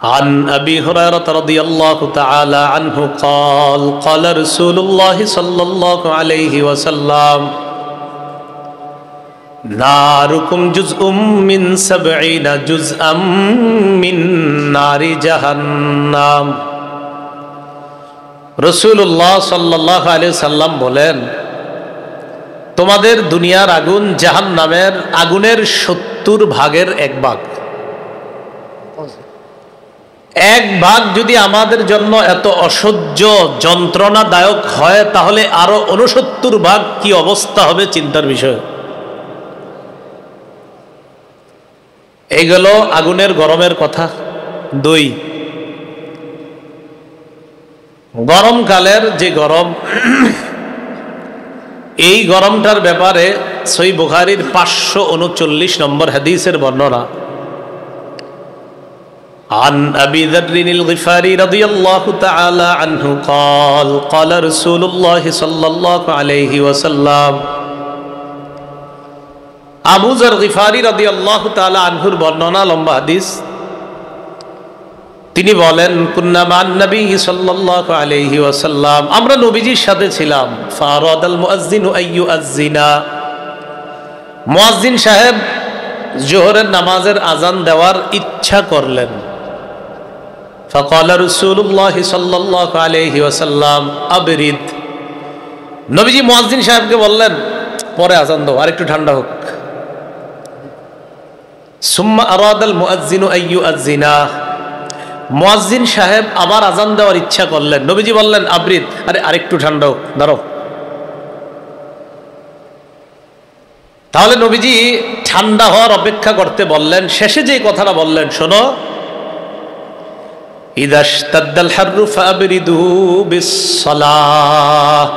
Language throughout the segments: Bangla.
عن أبي هريرة رضي الله تعالى عنه قال قال رسول الله صلى الله عليه وسلم ناركم جزء من 70 جزءا من نار جهنم রাসূলুল্লাহ সাল্লাল্লাহু আলাইহি সাল্লাম বলেন, তোমাদের দুনিয়ার আগুন জাহান্নামের আগুনের 70 ভাগের 1 ভাগ। এক ভাগ যদি আমাদের জন্য এত অসহ্য যন্ত্রণাদায়ক হয়, তাহলে আরো 69 ভাগ কি অবস্থা হবে চিন্তার বিষয়। এইগুলো আগুনের গরমের কথা। 2, গরমকালের যে গরম, এই গরমটার ব্যাপারে সহিহ বুখারীর 539 নম্বর হাদিসের বর্ণনা। عن أبي ذر الغفاري رضي الله تعالى عنه قال قال رسول الله صلى الله عليه وسلم আবু যর গিফারি রাদিয়াল্লাহু তাআলা আনহুর বর্ণনা, লম্বা হাদিস। তিনি বলেন, কুন্না মান নবী সাল্লাল্লাহু আলাইহি ওয়াসাল্লাম, আমরা নবীজির সাথে ছিলাম। ফারাদাল মুয়াজ্জিনু আইয়ুআজ্জিনা, মুয়াজ্জিন সাহেব জোহরের নামাজের আজান দেওয়ার ইচ্ছা করলেন। ফাকালা রাসূলুল্লাহ সাল্লাল্লাহু আলাইহি ওয়াসাল্লাম আবরিদ, নবীজি মুয়াজ্জিন সাহেবকে বললেন, পরে আজান দাও, আর একটু ঠান্ডা হোক। সুম্মা আরাদাল মুয়াজ্জিনু আইয়ুআজ্জিনা, মুয়াজ্জিন সাহেব আবার আজান দেওয়ার ইচ্ছা করলেন। নবীজি বললেন আবরিদ, আরে আরেকটু ঠান্ডা হোক, দাঁড়াও। তাহলে নবীজি ঠান্ডা হওয়ার অপেক্ষা করতে বললেন। শেষে যে কথাটা বললেন শোনো, ইযা ইশতাদ্দাল হাররু ফাবরিদু বিস-সালাহ।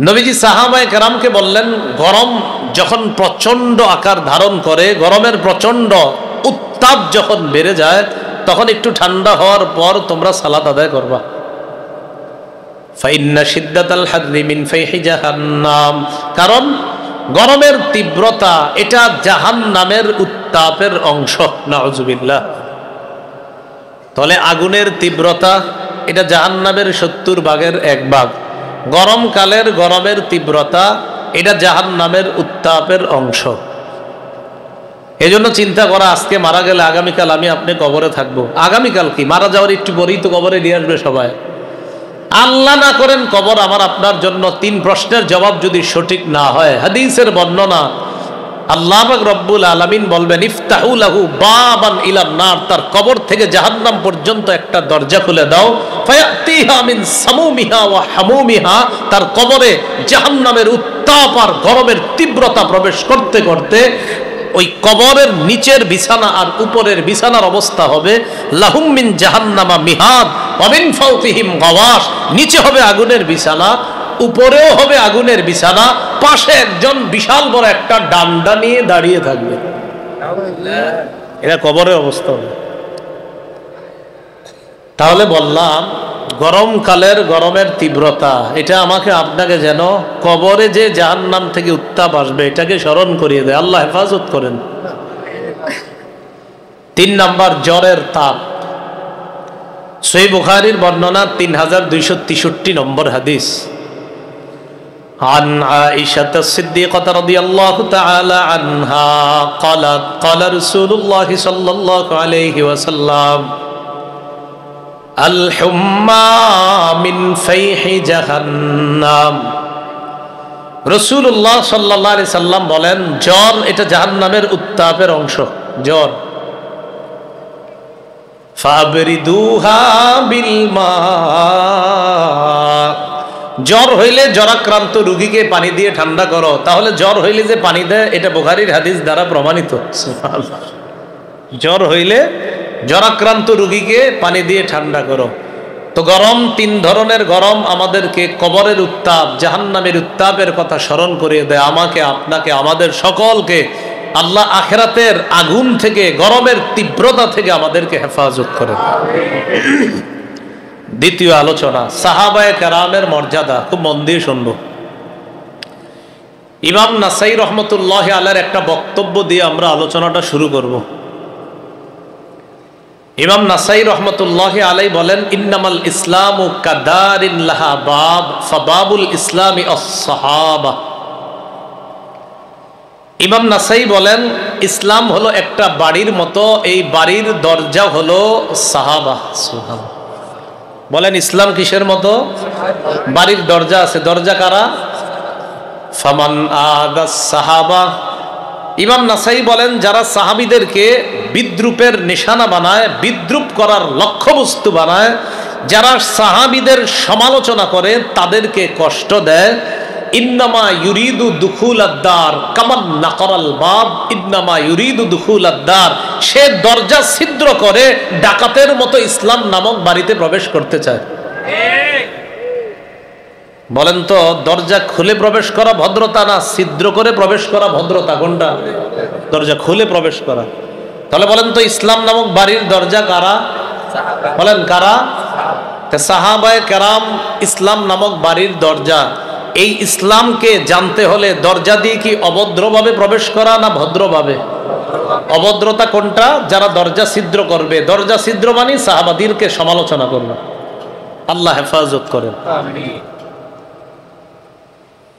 নবীজি সাহাবায়ে কেরামকে বললেন, গরম যখন প্রচন্ড আকার ধারণ করে, গরমের প্রচন্ড উত্তাপ যখন বেড়ে যায়, তখন একটু ঠান্ডা হওয়ার পর তোমরা সালাত আদায় করবা। ফাইন্না শিদ্দাতাল হাররি মিন ফাইহি জাহান্নাম, কারণ গরমের তীব্রতা এটা জাহান্নামের উত্তাপের অংশ। নাউযুবিল্লাহ। তাহলে আগুনের তীব্রতা এটা জাহান্নামের 70 ভাগের 1 ভাগ। গরমকালের গরমের তীব্রতা এটা জাহান্নামের উত্তাপের অংশ। এজন্য চিন্তা করা, আজকে মারা গেলে আগামীকাল আমি আপনি কবরে থাকবো। আগামীকাল কি, মারা যাওয়ার একটু পরেই তো কবরে নিয়ে আসবে সবাই। আল্লাহ না করেন কবর আমার আপনার জন্য 3 প্রশ্নের জবাব যদি সঠিক না হয়, হাদিসের বর্ণনা, আল্লাহ পাক রব্বুল আলামিন বলবেন, ইফতাহু লাহু বাবান ইলান নার, তার কবর থেকে জাহান্নাম পর্যন্ত একটা দরজা খুলে দাও। ফায়াতিহা মিন সামুমিহা ওয়া হামুমিহা, তার কবরে জাহান্নামের উত্তাপ আর গরমের তীব্রতা প্রবেশ করতে করতে ওই কবরের নিচের বিছানা আর উপরের বিছানার অবস্থা হবে লাহুম মিন জাহান্নামা মিহাদ ওয়া মিন ফাওকিহিম গাওয়াশ। নিচে হবে আগুনের বিছানা, উপরেও হবে আগুনের বিছানা, পাশে একজন বিশাল বড় একটা ডান্ডা নিয়ে দাঁড়িয়ে থাকবে। এটা কবরের অবস্থা হবে। তাহলে বললাম, গরমকালের গরমের তীব্রতা এটা আমাকে আপনাকে যেন কবরে যে জাহান্নাম থেকে উত্তাপ আসবে এটাকে স্মরণ করিয়ে দেয়। আল্লাহ হেফাজত করেন। 3 নাম্বার, জ্বরের তাপ। সহিহ বুখারীর বর্ণনা 3263 নম্বর হাদিস। عن عائشة الصديقة رضي الله تعالى عنها قالت قال رسول الله صلى الله عليه وسلم الحمى من فيح جهنم। রাসূলুল্লাহ সাল্লাল্লাহু আলাইহি সাল্লাম বলেন, জ্বর এটা জাহান্নামের উত্তাপের অংশ। জ্বর, ফাবরিদুহা বিল মা, জ্বর হইলে জ্বরাক্রান্ত রোগীকে পানি দিয়ে ঠান্ডা করো। তাহলে জ্বর হইলে যে পানি দেয় এটা বুখারীর হাদিস দ্বারা প্রমাণিত। সুবহানাল্লাহ। জ্বর হইলে জ্বরাক্রান্ত রোগীকে পানি দিয়ে ঠান্ডা করো। তো গরম, 3 ধরনের গরম আমাদেরকে কবরের উত্তাপ, জাহান্নামের উত্তাপের কথা স্মরণ করিয়ে দেয়। আমাকে, আপনাকে, আমাদের সকলকে আল্লাহ আখিরাতের আগুন থেকে, গরমের তীব্রতা থেকে আমাদেরকে হেফাজত করে। দ্বিতীয় আলোচনা, সাহাবায়ে কেরামের মর্যাদা। খুব মন দিয়ে শুনবো। ইমাম নাসাই রহমতুল্লাহ আলাইহির একটা বক্তব্য দিয়ে আমরা আলোচনাটা শুরু করব। ইমাম নাসাই রহমতুল্লাহি আলাই বলেন, ইন্নামাল ইসলামু কাদারিন লাহা বাব ফাবাবুল ইসলামি আস-সাহাবা। ইমাম নাসাই বলেন, ইসলাম হলো একটা বাড়ির মতো, এই বাড়ির দরজা হলো সাহাবা। সুবহানাল্লাহ। বলেন ইসলাম কিসের মতো? বাড়ির দরজা আছে, দরজা কারা? ফামান আদাস সাহাবা। ইমাম নাসাই বলেন, যারা সাহাবীদেরকে বিদ্রুপের নিশানা বানায়, বিদ্রুপ করার লক্ষ্যবস্তু বানায়, যারা সাহাবীদের সমালোচনা করে, তাদেরকে কষ্ট দেয়, ইন্নামা ইউরিদু দুখুল আদ-দার কামান নাকরাল বাব, ইন্নামা ইউরিদু দুখুল আদ-দার, সে দরজা ছিদ্র করে ডাকাতের মতো ইসলাম নামক বাড়িতে প্রবেশ করতে চায়। বলেন তো, দরজা খুলে প্রবেশ করা ভদ্রতা না ছিদ্র করে প্রবেশ করা ভদ্রতা কোনটা? দরজা খুলে প্রবেশ করা। তাহলে বলেন তো, ইসলাম নামক বাড়ির দরজা কারা? বলেন কারা? সাহাবায়ে কেরাম ইসলাম নামক বাড়ির দরজা। এই ইসলামকে জানতে হলে দরজা দিয়ে কি অভদ্রভাবে প্রবেশ করা না ভদ্রভাবে? অভদ্রতা কোনটা? যারা দরজা ছিদ্র করবে। দরজা ছিদ্র মানে সাহাবাদেরকে সমালোচনা করবে। আল্লাহ হেফাজত করেন।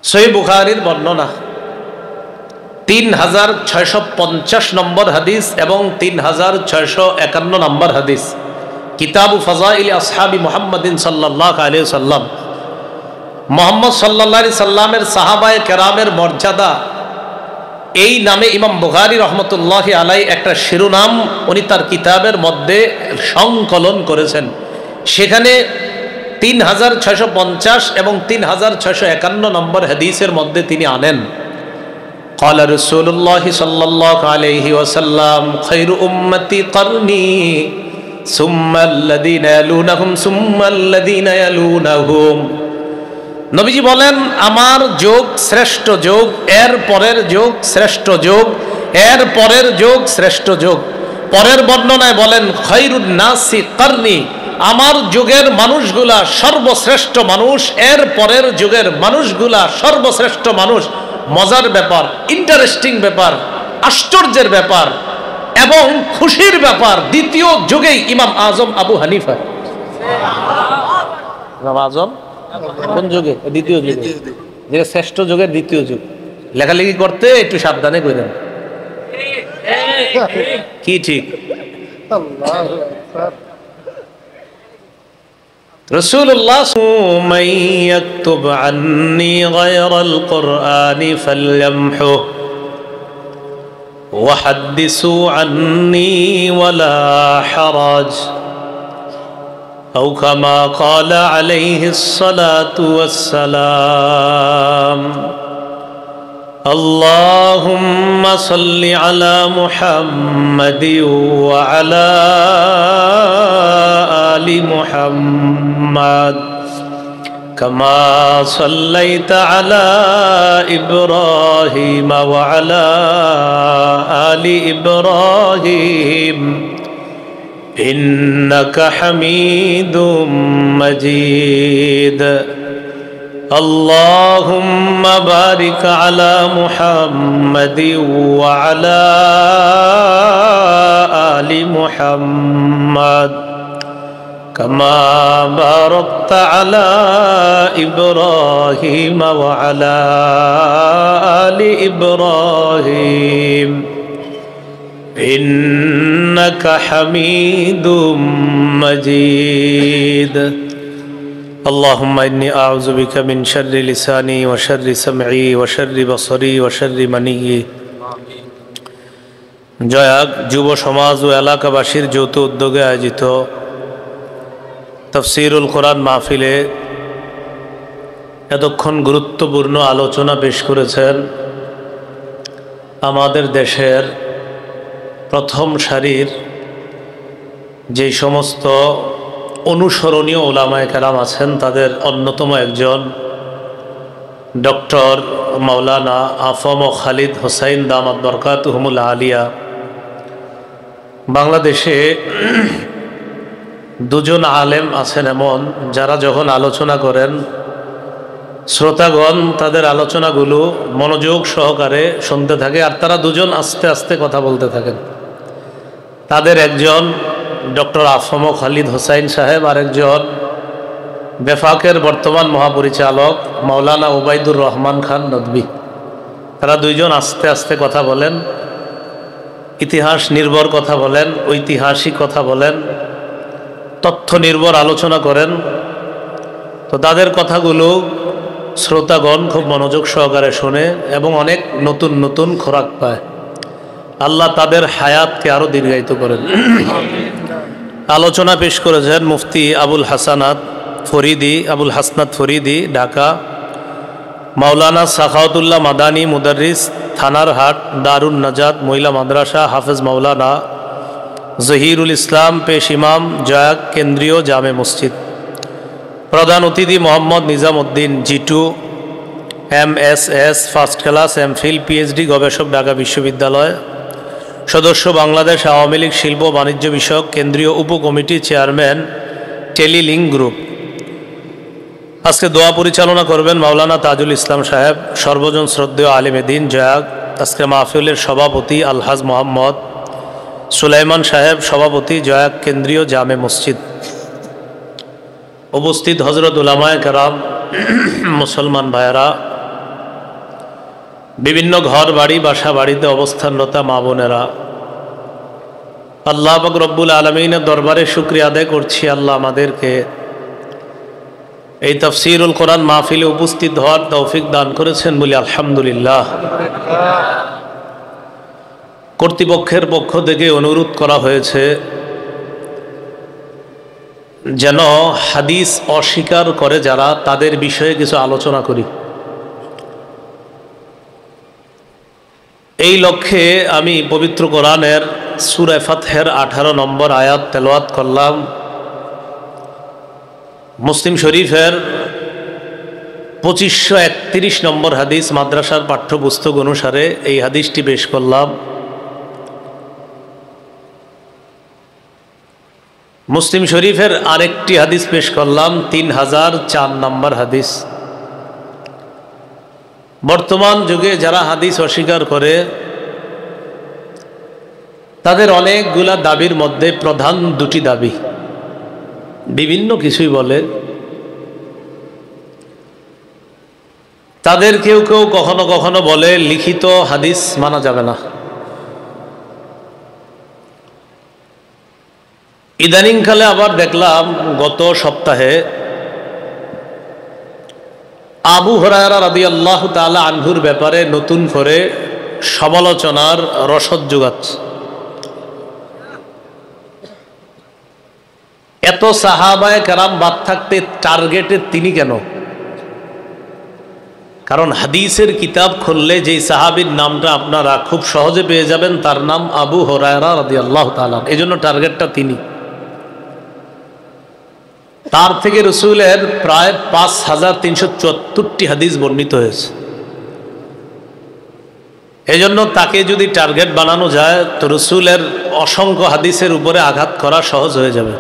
সহিহ বুখারীর বর্ণনা 3650 নম্বর হাদিস এবং 3651 নম্বর হাদিস, কিতাবু ফাযাইল আসহাবি মুহাম্মাদিন সাল্লাল্লাহু আলাইহি ওয়াসাল্লাম। মুহাম্মদ সাল্লাল্লাহু আলাইহি সাল্লামের সাহাবায়ে কেরামের মর্যাদা, এই নামে ইমাম বুখারী রহমতুল্লাহি আলাই একটা শিরোনাম উনি তার কিতাবের মধ্যে সংকলন করেছেন। সেখানে 3650 এবং 3651 নম্বর হাদিসের মধ্যে তিনি আনেন, ক্বালা রাসূলুল্লাহ সাল্লাল্লাহু আলাইহি ওয়াসাল্লাম, খায়রু উম্মতি করনি সুম্মা আল্লাযীনা ইয়ালুনাহুম সুম্মা আল্লাযীনা ইয়ালুনাহুম। নবীজি বলেন, আমার যুগ শ্রেষ্ঠ যুগ, এর পরের যুগ শ্রেষ্ঠ যুগ, এর পরের যুগ শ্রেষ্ঠ যুগ। পরের বর্ণনায় বলেন, খায়রুন নাসি করনি, আমার যুগের মানুষগুলা সর্বশ্রেষ্ঠ মানুষ, এর পরের যুগের মানুষগুলা সর্বশ্রেষ্ঠ মানুষ। মজার ব্যাপার, ইন্টারেস্টিং ব্যাপার, আশ্চর্যের ব্যাপার এবং খুশির ব্যাপার, দ্বিতীয় যুগেই ইমাম আজম আবু হানিফা। ইমাম আজম কোন যুগে? দ্বিতীয় যুগে, যেটা শ্রেষ্ঠ যুগের দ্বিতীয় যুগ। লেখালেখি করতে একটু সাবধানে করেন। কি ঠিক? রাসূলুল্লাহ মান ইয়াকতুব আন্নী গায়রাল কুরআনি ফালইয়ামহু ওয়া হাদ্দিসু আন্নী ওয়ালা হারাজ আও কামা ক্বালা আলাইহিস সালাতু ওয়াস সালাম। আল্লাহুম্মা সাল্লি আলা মুহাম্মাদি ওয়া আলা আলি মুহাম্মাদ কামা সাল্লাইতা আলা ইব্রাহিম ওয়া আলা আলি ইব্রাহিম ইন্নাকা হামিদুম মাজিদ। আল্লাহুম্মা বারিক আলা মুহাম্মাদি ওয়া আলা আলি মুহাম্মাদ কামা বারাকতা আলা ইব্রাহিম ওয়া আলা আলি ইব্রাহিম ইন্নাকা হামিদুম মাজিদ। আল্লাহুম্মা ইন্নী আউযু বিকা মিন শাররি লিসানি ওয়া শাররি সামঈ ওয়া শাররি বসরি ওয়া শাররি মানিয়্যি। জয়াক যুব সমাজ ও এলাকাবাসীর যৌথ উদ্যোগে আয়োজিত তাফসীরুল কোরআন মাহফিলে এতক্ষণ গুরুত্বপূর্ণ আলোচনা পেশ করেছেন আমাদের দেশের প্রথম সারির যে সমস্ত অনুসরণীয় উলামায়ে কেরাম আছেন, তাদের অন্যতম একজন ডক্টর মাওলানা আফম খালিদ হোসাইন দামাত বরকাতুহুমুল আলিয়া। বাংলাদেশে দুজন আলেম আছেন এমন, যারা যখন আলোচনা করেন শ্রোতাগণ তাদের আলোচনাগুলো মনোযোগ সহকারে শুনতে থাকে, আর তারা দুজন আস্তে আস্তে কথা বলতে থাকেন। তাদের একজন ডক্টর আফম খালিদ হোসাইন সাহেব, আরেকজন বেফাকের বর্তমান মহাপরিচালক মাওলানা ওবায়দুর রহমান খান নদভী। তারা দুইজন আস্তে আস্তে কথা বলেন, ইতিহাস নির্ভর কথা বলেন, ঐতিহাসিক কথা বলেন, তথ্য নির্ভর আলোচনা করেন। তো তাদের কথাগুলো শ্রোতাগণ খুব মনোযোগ সহকারে শোনে এবং অনেক নতুন নতুন খোরাক পায়। আল্লাহ তাদের হায়াতকে আরও দীর্ঘায়িত করেন। আলোচনা পেশ করেছেন মুফতি আবুল হাসানাত ফরিদি, ঢাকা। মাওলানা সাখাওয়াতুল্লাহ মাদানী, মুদারিস, থানার হাট, দারুন নাজাত মহিলা মাদ্রাসা, হাফেজ মাওলানা জহিরুল ইসলাম, পেশ ইমাম, জয়াক কেন্দ্রীয় জামে মসজিদ। প্রধান অতিথি Mohammad Nizamuddin, G two, MSS, first class, MPhil, PhD গবেষক, ঢাকা বিশ্ববিদ্যালয়। সদস্য বাংলাদেশ আওয়ামী লীগ শিল্প বাণিজ্য বিষয়ক কেন্দ্রীয় উপকমিটি, চেয়ারম্যান, টেলিলিঙ্ক গ্রুপ। আজকে দোয়া পরিচালনা করবেন মাওলানা তাজুল ইসলাম সাহেব, সর্বজন শ্রদ্ধেয় আলিমে দ্বীন, জয়াক। আজকে মাহফিলের সভাপতি আলহাজ মোহাম্মদ সুলাইমান সাহেব, সভাপতি, জয়াক কেন্দ্রীয় জামে মসজিদ। উপস্থিত হজরত উলামায়ে কেরাম, মুসলমান ভাইয়েরা, বিভিন্ন ঘর বাড়ি, বাসা বাড়িতে অবস্থানরত মা বোনেরা, আল্লাহ পাক রব্বুল আলামিনের দরবারে শুকরিয়া আদায় করছি। আল্লাহ আমাদেরকে এই তাফসীরুল কোরআন মাহফিলে উপস্থিত হওয়ার তৌফিক দান করেছেন বলি আলহামদুলিল্লাহ। কর্তৃপক্ষের পক্ষ থেকে অনুরোধ করা হয়েছে যেন হাদিস অস্বীকার করে যারা, তাদের বিষয়ে কিছু আলোচনা করি। এই লক্ষ্যে আমি পবিত্র কোরআনের সূরা ফাতহের 18 নম্বর আয়াত তেলাওয়াত করলাম। মুসলিম শরীফের 2531 নম্বর হাদিস, মাদ্রাসার পাঠ্যপুস্তক অনুসারে এই হাদিসটি পেশ করলাম। মুসলিম শরীফের আরেকটি হাদিস পেশ করলাম, 3004 নম্বর হাদিস। বর্তমান যুগে যারা হাদিস অস্বীকার করে তাদের অনেকগুলা দাবির মধ্যে প্রধান দুটি দাবি, বিভিন্ন কিছুই বলে। তাদের কেউ কেউ কখনো কখনো বলে লিখিত হাদিস মানা যাবে না। ইদানিংকালে আবার দেখলাম গত সপ্তাহে আবু হুরায়রা রাদিয়াল্লাহু তাআলা আনহুর ব্যাপারে নতুন করে সমালোচনার রসদ যোগাচ্ছে। এত সাহাবায়ে কেরাম বাদ থাকতে টার্গেটে তিনি কেন? কারণ হাদিসের কিতাব খুললে যেই সাহাবীর নামটা আপনারা খুব সহজে পেয়ে যাবেন, তার নাম আবু হুরায়রা রাদিয়াল্লাহু তাআলা। এজন্য টার্গেটটা তিনি। তার থেকে রসুলের প্রায় 5374টি হাদিস বর্ণিত হয়েছে। এজন্য তাকে যদি টার্গেট বানানো যায় তো রসুলের অসংখ্য হাদিসের উপরে আঘাত করা সহজ হয়ে যাবে।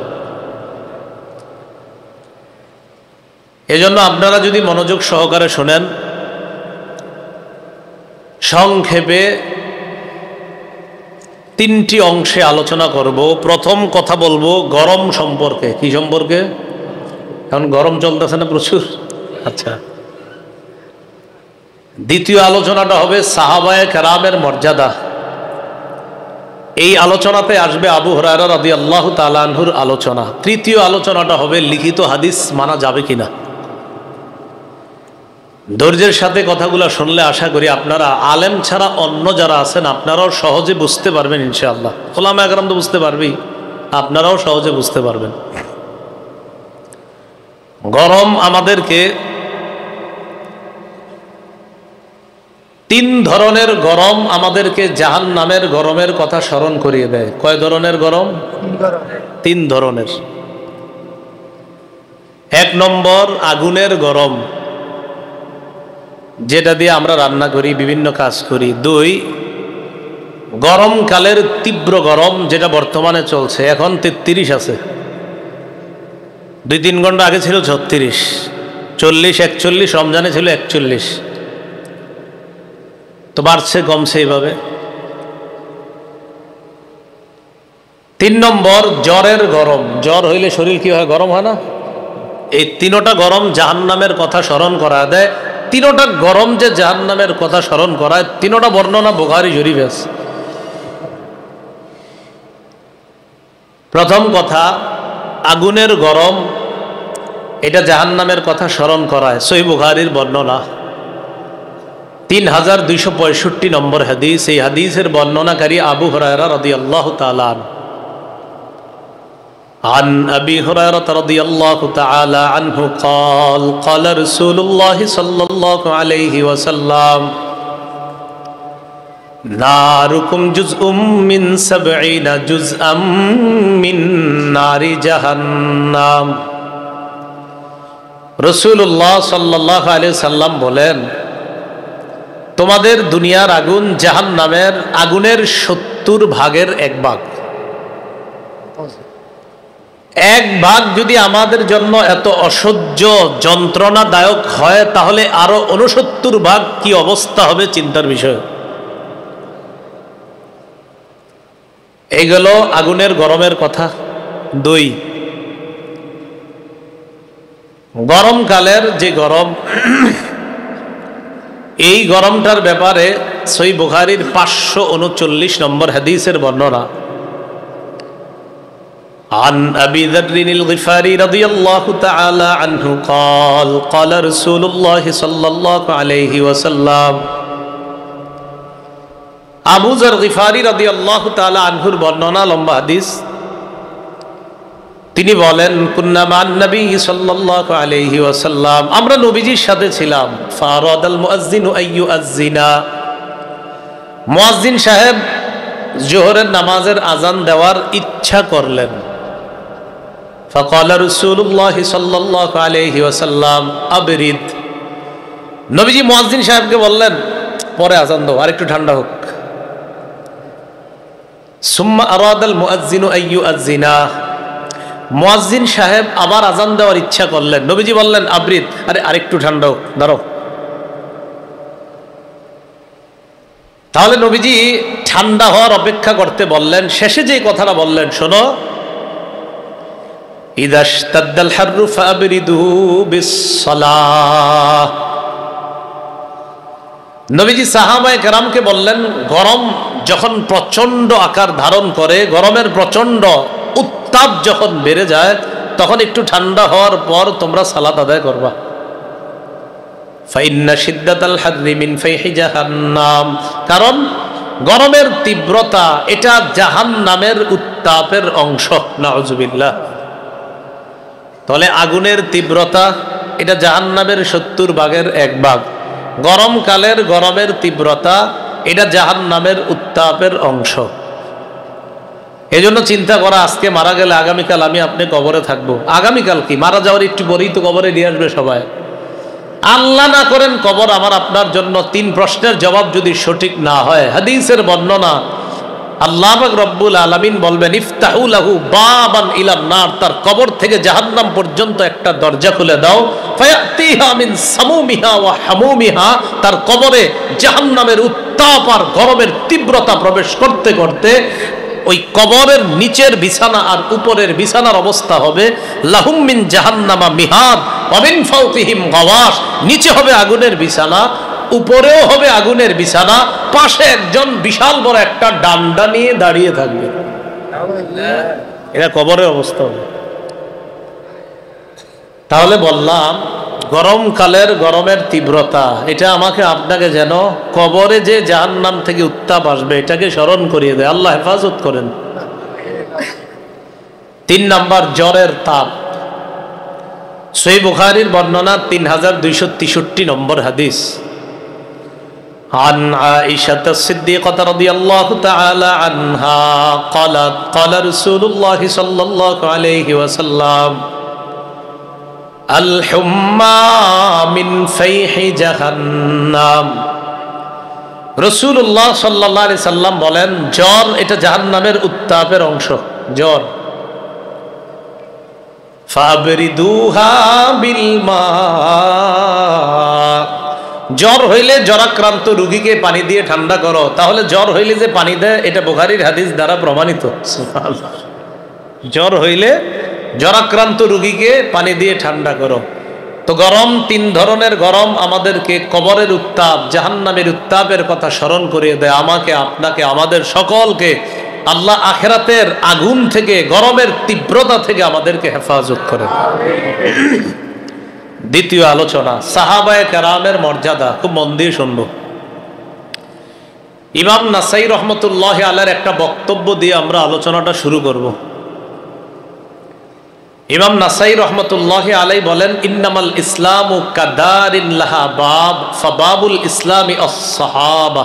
এজন্য আপনারা যদি মনোযোগ সহকারে শোনেন, সংক্ষেপে 3টি অংশে আলোচনা করব। প্রথম কথা বলবো গরম সম্পর্কে। কি সম্পর্কে? এখন গরম চলতেছে না প্রচুর? আচ্ছা। দ্বিতীয় আলোচনাটা হবে সাহাবায়ে কেরামের মর্যাদা। এই আলোচনাতে আসবে আবু হুরায়রা রাদিয়াল্লাহু তাআলা আনহুর আলোচনা। তৃতীয় আলোচনাটা হবে লিখিত হাদিস মানা যাবে কিনা। ধৈর্যের সাথে কথাগুলো শুনলে আশা করি আপনারা আলেম ছাড়া অন্য যারা আছেন আপনারাও সহজে বুঝতে পারবেন ইনশাআল্লাহ। ওলামায়ে কেরাম তো বুঝতে পারবেই, আপনারাও সহজে বুঝতে পারবেন। গরম আমাদেরকে 3 ধরনের গরম আমাদেরকে জাহান্নামের গরমের কথা স্মরণ করিয়ে দেয়। কয় ধরনের গরম? 3 ধরনের। 1 নম্বর আগুনের গরম, যেটা দিয়ে আমরা রান্না করি, বিভিন্ন কাজ করি। 2 গরমকালের তীব্র গরম, যেটা বর্তমানে চলছে। এখন 33 আছে, 2-3 ঘন্টা আগে ছিল 36, 40, 41, রমজানে ছিল 41। তো বাড়ছে কমছে এইভাবে। তিন নম্বর জ্বরের গরম। জ্বর হইলে শরীর কি হয়? গরম হয় না? এই তিনোটা গরম জাহান্নামের কথা স্মরণ করা দেয়। তিনোটা গরম যে জাহান্নামের কথা স্মরণ করায়, তিনোটা বর্ণনা বুখারী শরীফে আছে। প্রথম কথা, আগুনের গরম, এটা জাহান্নামের কথা স্মরণ করায়, সহিহ বুখারীর বর্ণনা 3265 নম্বর হাদিস। এই হাদিসের বর্ণনাকারী আবু হুরায়রা রাদিয়াল্লাহু তাআলা আনহু। عن أبي هريرة رضي الله تعالى عنه قال قال رسول الله صلى الله عليه وسلم ناركم جزء من 70 جزءا من نار جهنم। রাসূলুল্লাহ সাল্লাল্লাহু আলাইহি সাল্লাম বলেন, তোমাদের দুনিয়ার আগুন জাহান্নামের আগুনের 70 ভাগের এক ভাগ। এক ভাগ যদি আমাদের জন্য এত অসহ্য যন্ত্রণাদায়ক হয়, তাহলে আরো 69 ভাগ কি অবস্থা হবে চিন্তার বিষয়। এইগুলো আগুনের গরমের কথা। দুই, গরমকালের যে গরম, এই গরমটার ব্যাপারে সহিহ বুখারীর 539 নম্বর হাদিসের বর্ণনা। عن أبي ذر الغفاري رضي الله تعالى عنه قال قال رسول الله صلى الله عليه وسلم। আবু যর গিফারি রাদিয়াল্লাহু তাআলা আনহুর বর্ণনা, লম্বা হাদিস। তিনি বলেন, কুন্না মান নবী সাল্লাল্লাহু আলাইহি ওয়াসাল্লাম, আমরা নবীজির সাথে ছিলাম। ফারাদাল মুয়াজ্জিনু আইয়ুআজ্জিনা, মুয়াজ্জিন সাহেব জোহরের নামাজের আজান দেওয়ার ইচ্ছা করলেন। ফাকালা রাসূলুল্লাহ সাল্লাল্লাহু আলাইহি ওয়াসাল্লাম আবরিদ, নবীজি মুয়াজ্জিন সাহেবকে বললেন, পরে আজান দাও, আর একটু ঠান্ডা হোক। সুম্মা আরাদাল মুয়াজ্জিনু আইয়ুআজ্জিনা, মুয়াজ্জিন সাহেব আবার আজান দেওয়ার ইচ্ছা করলেন। নবীজি বললেন আবরিদ, আরে আরেকটু ঠান্ডা হোক, দাঁড়াও। তাহলে নবীজি ঠান্ডা হওয়ার অপেক্ষা করতে বললেন। শেষে যে কথাটা বললেন শোনো, ইযা ইশতাদ্দাল হাররু ফাবরিদু বিসসালাহ। নবীজি সাহাবায়ে কেরামকে বললেন, গরম যখন প্রচন্ড আকার ধারণ করে, গরমের প্রচন্ড উত্তাপ যখন বেড়ে যায়, তখন একটু ঠান্ডা হওয়ার পর তোমরা সালাত আদায় করবা। ফাইন্না শিদ্দাতাল হাররি মিন ফাইহি জাহান্নাম, কারণ গরমের তীব্রতা এটা জাহান্নামের উত্তাপের অংশ। নাউজুবিল্লাহ। তাহলে আগুনের তীব্রতা এটা জাহান্নামের 70 ভাগের এক ভাগ। গরমকালের গরমের তীব্রতা এটা জাহান্নামের উত্তাপের অংশ। এজন্য চিন্তা করা, আজকে মারা গেলে আগামীকাল আমি আপনি কবরে থাকবো। আগামীকাল কি, মারা যাওয়ার একটু পরেই তো কবরে নিয়ে আসবে সবাই। আল্লাহ না করেন কবর আমার আপনার জন্য 3 প্রশ্নের জবাব যদি সঠিক না হয়, হাদিসের বর্ণনা, আল্লাহ পাক রব্বুল আলামিন বলবেন, ইফতাহু লাহু বাবান ইলান নার, তার কবর থেকে জাহান্নাম পর্যন্ত একটা দরজা খুলে দাও। ফায়াতিহা মিন সামুমিহা ওয়া হামুমিহা, তার কবরে জাহান্নামের উত্তাপ আর গরমের তীব্রতা প্রবেশ করতে করতে ওই কবরের নিচের বিছানা আর উপরের বিছানার অবস্থা হবে লাহুম মিন জাহান্নামা মিহাদ ওয়া মিন ফাওকিহিম গাওয়াশ। নিচে হবে আগুনের বিছানা, উপরেও হবে আগুনের বিছানা, পাশে একজন বিশাল বড় একটা ডান্ডা নিয়ে দাঁড়িয়ে থাকবে। এটা কবরের অবস্থা হবে। তাহলে বললাম, গরমকালের গরমের তীব্রতা এটা আমাকে আপনাকে যেন কবরে যে জাহান্নাম থেকে উত্তাপ আসবে এটাকে স্মরণ করিয়ে দেয়। আল্লাহ হেফাজত করেন। 3 নাম্বার, জ্বরের তাপ। সহিহ বুখারীর বর্ণনা 3263 নম্বর হাদিস। عن عائشة الصديقة رضي الله تعالى عنها قالت قال رسول الله صلى الله عليه وسلم الحمى من فيح جهنم। রাসূলুল্লাহ সাল্লাল্লাহু আলাইহি সাল্লাম বলেন, জ্বর এটা জাহান্নামের উত্তাপের অংশ। জ্বর, ফাবরিদুহা বিল মা, জ্বর হইলে জ্বরাক্রান্ত রোগীকে পানি দিয়ে ঠান্ডা করো। তাহলে জ্বর হইলে যে পানি দেয়, এটা বুখারীর হাদিস দ্বারা প্রমাণিত। সুবহানাল্লাহ। জ্বর হইলে জ্বরাক্রান্ত রোগীকে পানি দিয়ে ঠান্ডা করো। তো গরম, 3 ধরনের গরম আমাদেরকে কবরের উত্তাপ, জাহান্নামের উত্তাপের কথা স্মরণ করিয়ে দেয়। আমাকে, আপনাকে, আমাদের সকলকে আল্লাহ আখিরাতের আগুন থেকে, গরমের তীব্রতা থেকে আমাদেরকে হেফাজত করে। দ্বিতীয় আলোচনা, সাহাবায়ে কেরামের মর্যাদা। খুব মন দিয়ে শুনবো। ইমাম নাসাই রহমতুল্লাহ আলাইহির একটা বক্তব্য দিয়ে আমরা আলোচনাটা শুরু করব। ইমাম নাসাই রহমতুল্লাহ আলাইহি বলেন, ইন্নামাল ইসলামু কাদারিন লাহা বাব ফাবাবুল ইসলামি আস-সাহাবা।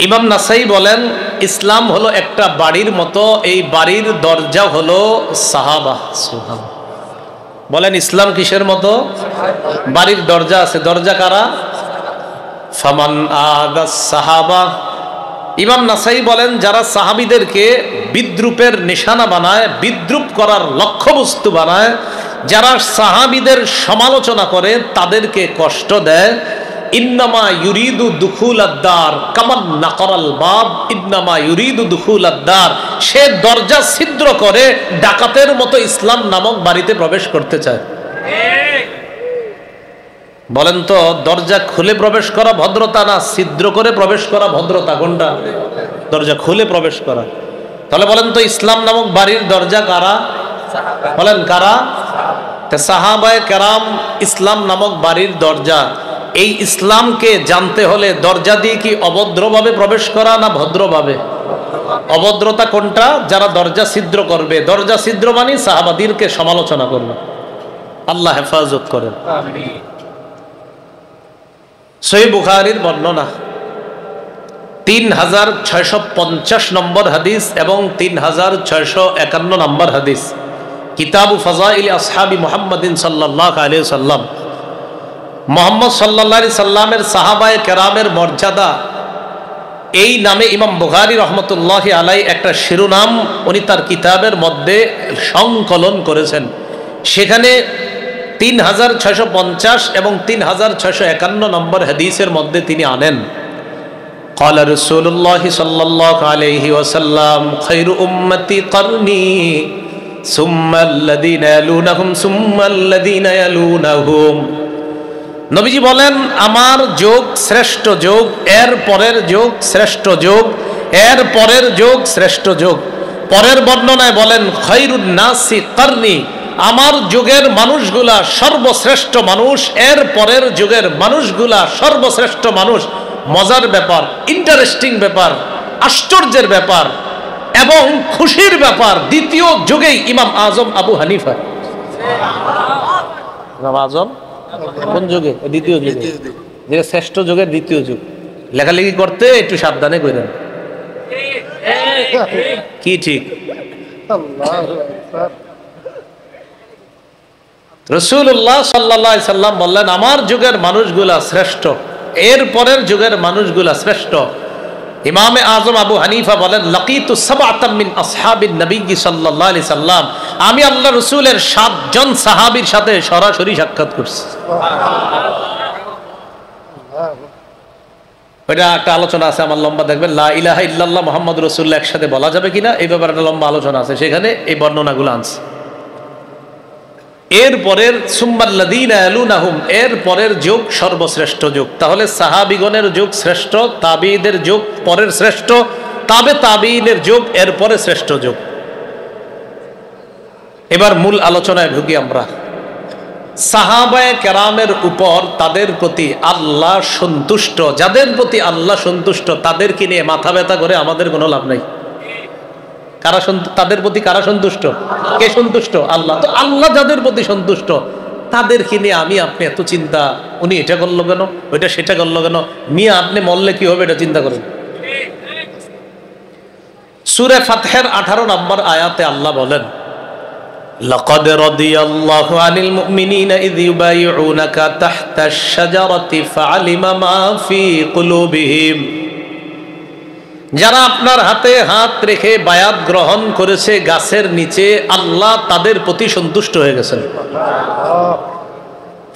ইমাম নাসাই বলেন, ইসলাম হলো একটা বাড়ির মতো, এই বাড়ির দরজা হলো সাহাবা। সুবহানাল্লাহ। বলেন ইসলাম কিসের মতো? বাড়ির দরজা আছে। দরজা কারা? ফামান আদাস সাহাবা। ইমাম নাসাই বলেন, যারা সাহাবীদেরকে বিদ্রুপের নিশানা বানায়, বিদ্রুপ করার লক্ষ্যবস্তু বানায়, যারা সাহাবীদের সমালোচনা করে, তাদেরকে কষ্ট দেয়, ইন্নামা ইউরিদু দুখুল আদ-দার কামান নাকরাল বাব, ইন্নামা ইউরিদু দুখুল আদ-দার, সে দরজা ছিদ্র করে ডাকাতের মতো ইসলাম নামক বাড়িতে প্রবেশ করতে চায়। বলেন তো, দরজা খুলে প্রবেশ করা ভদ্রতা না ছিদ্র করে প্রবেশ করা ভদ্রতা? কোনটা? দরজা খুলে প্রবেশ করা। তাহলে বলেন তো, ইসলাম নামক বাড়ির দরজা কারা? বলেন কারা? সাহাবায়ে কেরাম ইসলাম নামক বাড়ির দরজা। এই ইসলামকে জানতে হলে দরজা দিয়ে কি অভদ্রভাবে প্রবেশ করা না ভদ্রভাবে? অভদ্রতা কোনটা? যারা দরজা ছিদ্র করবে। দরজা ছিদ্র মানে সাহাবাদেরকে সমালোচনা করবে। আল্লাহ হেফাজত করেন। সহিহ বুখারীর বর্ণনা 3650 নম্বর হাদিস এবং 3651 নম্বর হাদিস, কিতাবু ফাযাইল আসহাবি মুহাম্মাদিন সাল্লাল্লাহু আলাইহি ওয়াসাল্লাম। মুহাম্মদ সাল্লাল্লাহু আলাইহি সাল্লামের সাহাবায়ে কেরামের মর্যাদা, এই নামে ইমাম বুখারী রহমতুল্লাহি আলাইহি একটা শিরোনাম উনি তার কিতাবের মধ্যে সংকলন করেছেন। সেখানে 3650 এবং 3651 নম্বর হাদিসের মধ্যে তিনি আনেন, قال رسول الله صلى الله عليه وسلم خير أمتي قرني ثم الذين يلونهم ثم الذين يلونهم। নবীজি বলেন, আমার যুগ শ্রেষ্ঠ যুগ, এর পরের যুগ শ্রেষ্ঠ যুগ, এর পরের যুগ শ্রেষ্ঠ যুগ। পরের বর্ণনায় বলেন, খায়রুন নাসি করনি, আমার যুগের মানুষগুলা সর্বশ্রেষ্ঠ মানুষ, এর পরের যুগের মানুষগুলা সর্বশ্রেষ্ঠ মানুষ। মজার ব্যাপার, ইন্টারেস্টিং ব্যাপার, আশ্চর্যের ব্যাপার এবং খুশির ব্যাপার, দ্বিতীয় যুগেই ইমাম আজম আবু হানিফা। ইমাম আজম কোন যুগে? দ্বিতীয় যুগে, যেটা শ্রেষ্ঠ যুগের দ্বিতীয় যুগ। লেখালেখি করতে একটু সাবধানে করেন। কি ঠিক? রাসূলুল্লাহ সাল্লাল্লাহু আলাইহি সাল্লাম বললেন, আমার যুগের মানুষগুলা শ্রেষ্ঠ, এর পরের যুগের মানুষগুলা শ্রেষ্ঠ। ইমামে আজম আবু হানিফা বলেন, লাকিতু সাবআতাম মিন আসহাবিন নবী সাল্লাল্লাহু আলাইহি সাল্লাম, আমি আল্লাহ রাসূলের 7 জন সাহাবীর সাথে সরাসরি সাক্ষাৎ করছি। ওইটা একটা আলোচনা আছে আমার লম্বা, দেখবেন লা ইলাহা ইল্লাল্লাহ মুহাম্মাদুর রাসূলুল্লাহ একসাথে বলা যাবে কিনা, এই ব্যাপারে একটা লম্বা আলোচনা আছে, সেখানে এই বর্ণনাগুলো আনছে। এর পরের সুম্মাল্লাযীনা ইয়ালুনাহুম, এর পরের যুগ সর্বশ্রেষ্ঠ যুগ। তাহলে সাহাবীগণের যুগ শ্রেষ্ঠ, তাবিঈদের যুগ পরের শ্রেষ্ঠ, তাবিঈনের যুগ এর পরে শ্রেষ্ঠ যুগ। এবার মূল আলোচনায় ঢুকি আমরা। সাহাবায়ে কেরামের উপর, তাদের প্রতি আল্লাহ সন্তুষ্ট, যাদের প্রতি আল্লাহ সন্তুষ্ট তাদেরকে নিয়ে মাথা ব্যথা করে আমাদের কোনো লাভ নাই। কারা তাদের প্রতি কারা সন্তুষ্ট? কে সন্তুষ্ট? আল্লাহ। তো আল্লাহ যাদের প্রতি সন্তুষ্ট তাদেরকে নিয়ে আমি আপনি এত চিন্তা, উনি এটা করলো কেন, ওইটা সেটা করলো কেন, মিয়া আপনি মরলে কি হবে এটা চিন্তা করেন। সূরা ফাতহের 18 নম্বর আয়াতে আল্লাহ বলেন, লাকাদ রাদিয়াল্লাহু আনিল মুমিনিনা ইয ইউবাইউনাকা তাহতাশ শাজারাতি ফাআলিমা মা ফি কুলুবিহিম, যারা আপনার হাতে হাত রেখে বায়াত গ্রহণ করেছে গাছের নিচে, আল্লাহ তাদের প্রতি সন্তুষ্ট হয়ে গেছেন।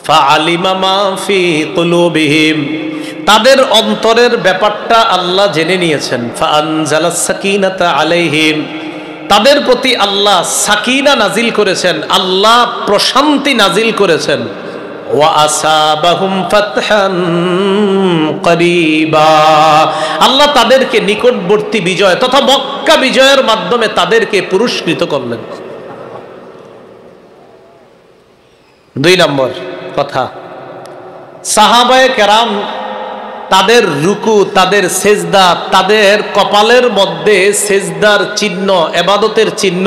ফাআলিমা মা ফি কুলুবিহিম, তাদের অন্তরের ব্যাপারটা আল্লাহ জেনে নিয়েছেন। ফাআনজালাস সাকিনাতা আলাইহিম, তাদের প্রতি আল্লাহ সাকিনা নাজিল করেছেন, আল্লাহ প্রশান্তি নাজিল করেছেন। ওয়া আসাবাহুম ফাতহান করিবা, আল্লাহ তাদেরকে নিকটবর্তী বিজয় তথা মক্কা বিজয়ের মাধ্যমে তাদেরকে পুরস্কৃত করলেন। 2 নম্বর কথা, সাহাবায়ে কেরাম তাদের রুকু, তাদের সেজদা, তাদের কপালের মধ্যে সেজদার চিহ্ন, ইবাদতের চিহ্ন,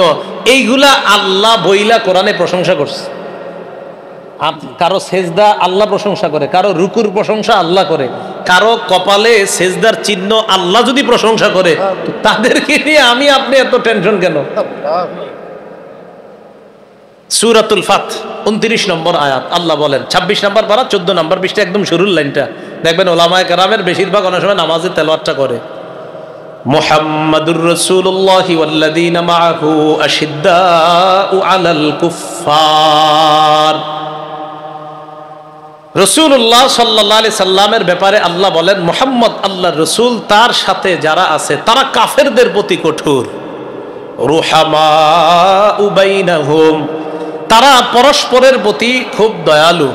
এইগুলা আল্লাহ বইলা কোরআনে প্রশংসা করছে। কারো সেজদা আল্লাহ প্রশংসা করে, কারো রুকুর প্রশংসা আল্লাহ করে, কারো কপালে সেজদার চিহ্ন আল্লাহ যদি প্রশংসা করে, তো তাদেরকে নিয়ে আমি আপনি এত টেনশন কেন? সূরাতুল ফাত 29 নম্বর আয়াত আল্লাহ বলেন, 26 নম্বর পারা 14 নম্বর পৃষ্ঠা একদম শুরুর লাইনটা দেখবেন, ওলামায়ে কেরামের বেশিরভাগ অনেক সময় নামাজে তেলাওয়াতটা করে। মুহাম্মাদুর রাসূলুল্লাহি ওয়াল্লাযীনা মাআহু আশিদ্দাউ আলাল কুফফার। রাসূলুল্লাহ সাল্লাল্লাহু আলাইহি সাল্লামের ব্যাপারে আল্লাহ বলেন, মুহাম্মদ আল্লাহর রাসূল, তার সাথে যারা আছে তারা কাফেরদের প্রতি কঠোর। রুহামাউ বাইনাহুম, তারা পরস্পরের প্রতি খুব দয়ালু।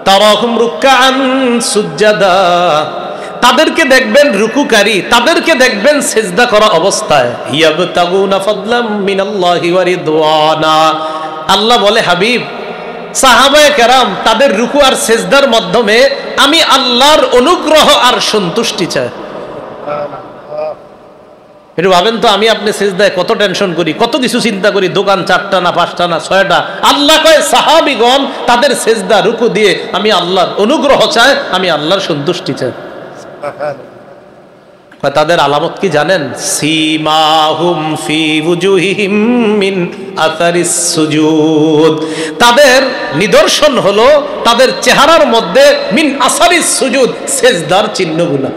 তারাহুম রুকআন সুজদা, তাদেরকে দেখবেন রুকুকারী, তাদেরকে দেখবেন সিজদা করা অবস্থায়। ইয়াবতাগুনা ফাদলাম মিনাল্লাহি ওয়া রিদওয়ানা, আল্লাহ বলে হাবিব, সাহাবায়ে কেরাম তাদের রুকু আর সিজদার মাধ্যমে আমি আল্লাহর অনুগ্রহ আর সন্তুষ্টি চাই। একটু ভাবেন তো, আমি আপনি সিজদায় কত টেনশন করি, কত কিছু চিন্তা করি, দোকান 4টা না 5টা না 6টা। আল্লাহ কয় সাহাবীগণ তাদের সিজদা রুকু দিয়ে আমি আল্লাহর অনুগ্রহ চাই, আমি আল্লাহর সন্তুষ্টি চাই। তাদের আলামত কি জানেন? সীমাহুম ফি ওয়ুজুহিহিম মিন আসারিস সুজুদ, তাদের নিদর্শন হলো তাদের চেহারার মধ্যে মিন আসারিস সুজুদ, সিজদার চিহ্নগুলো।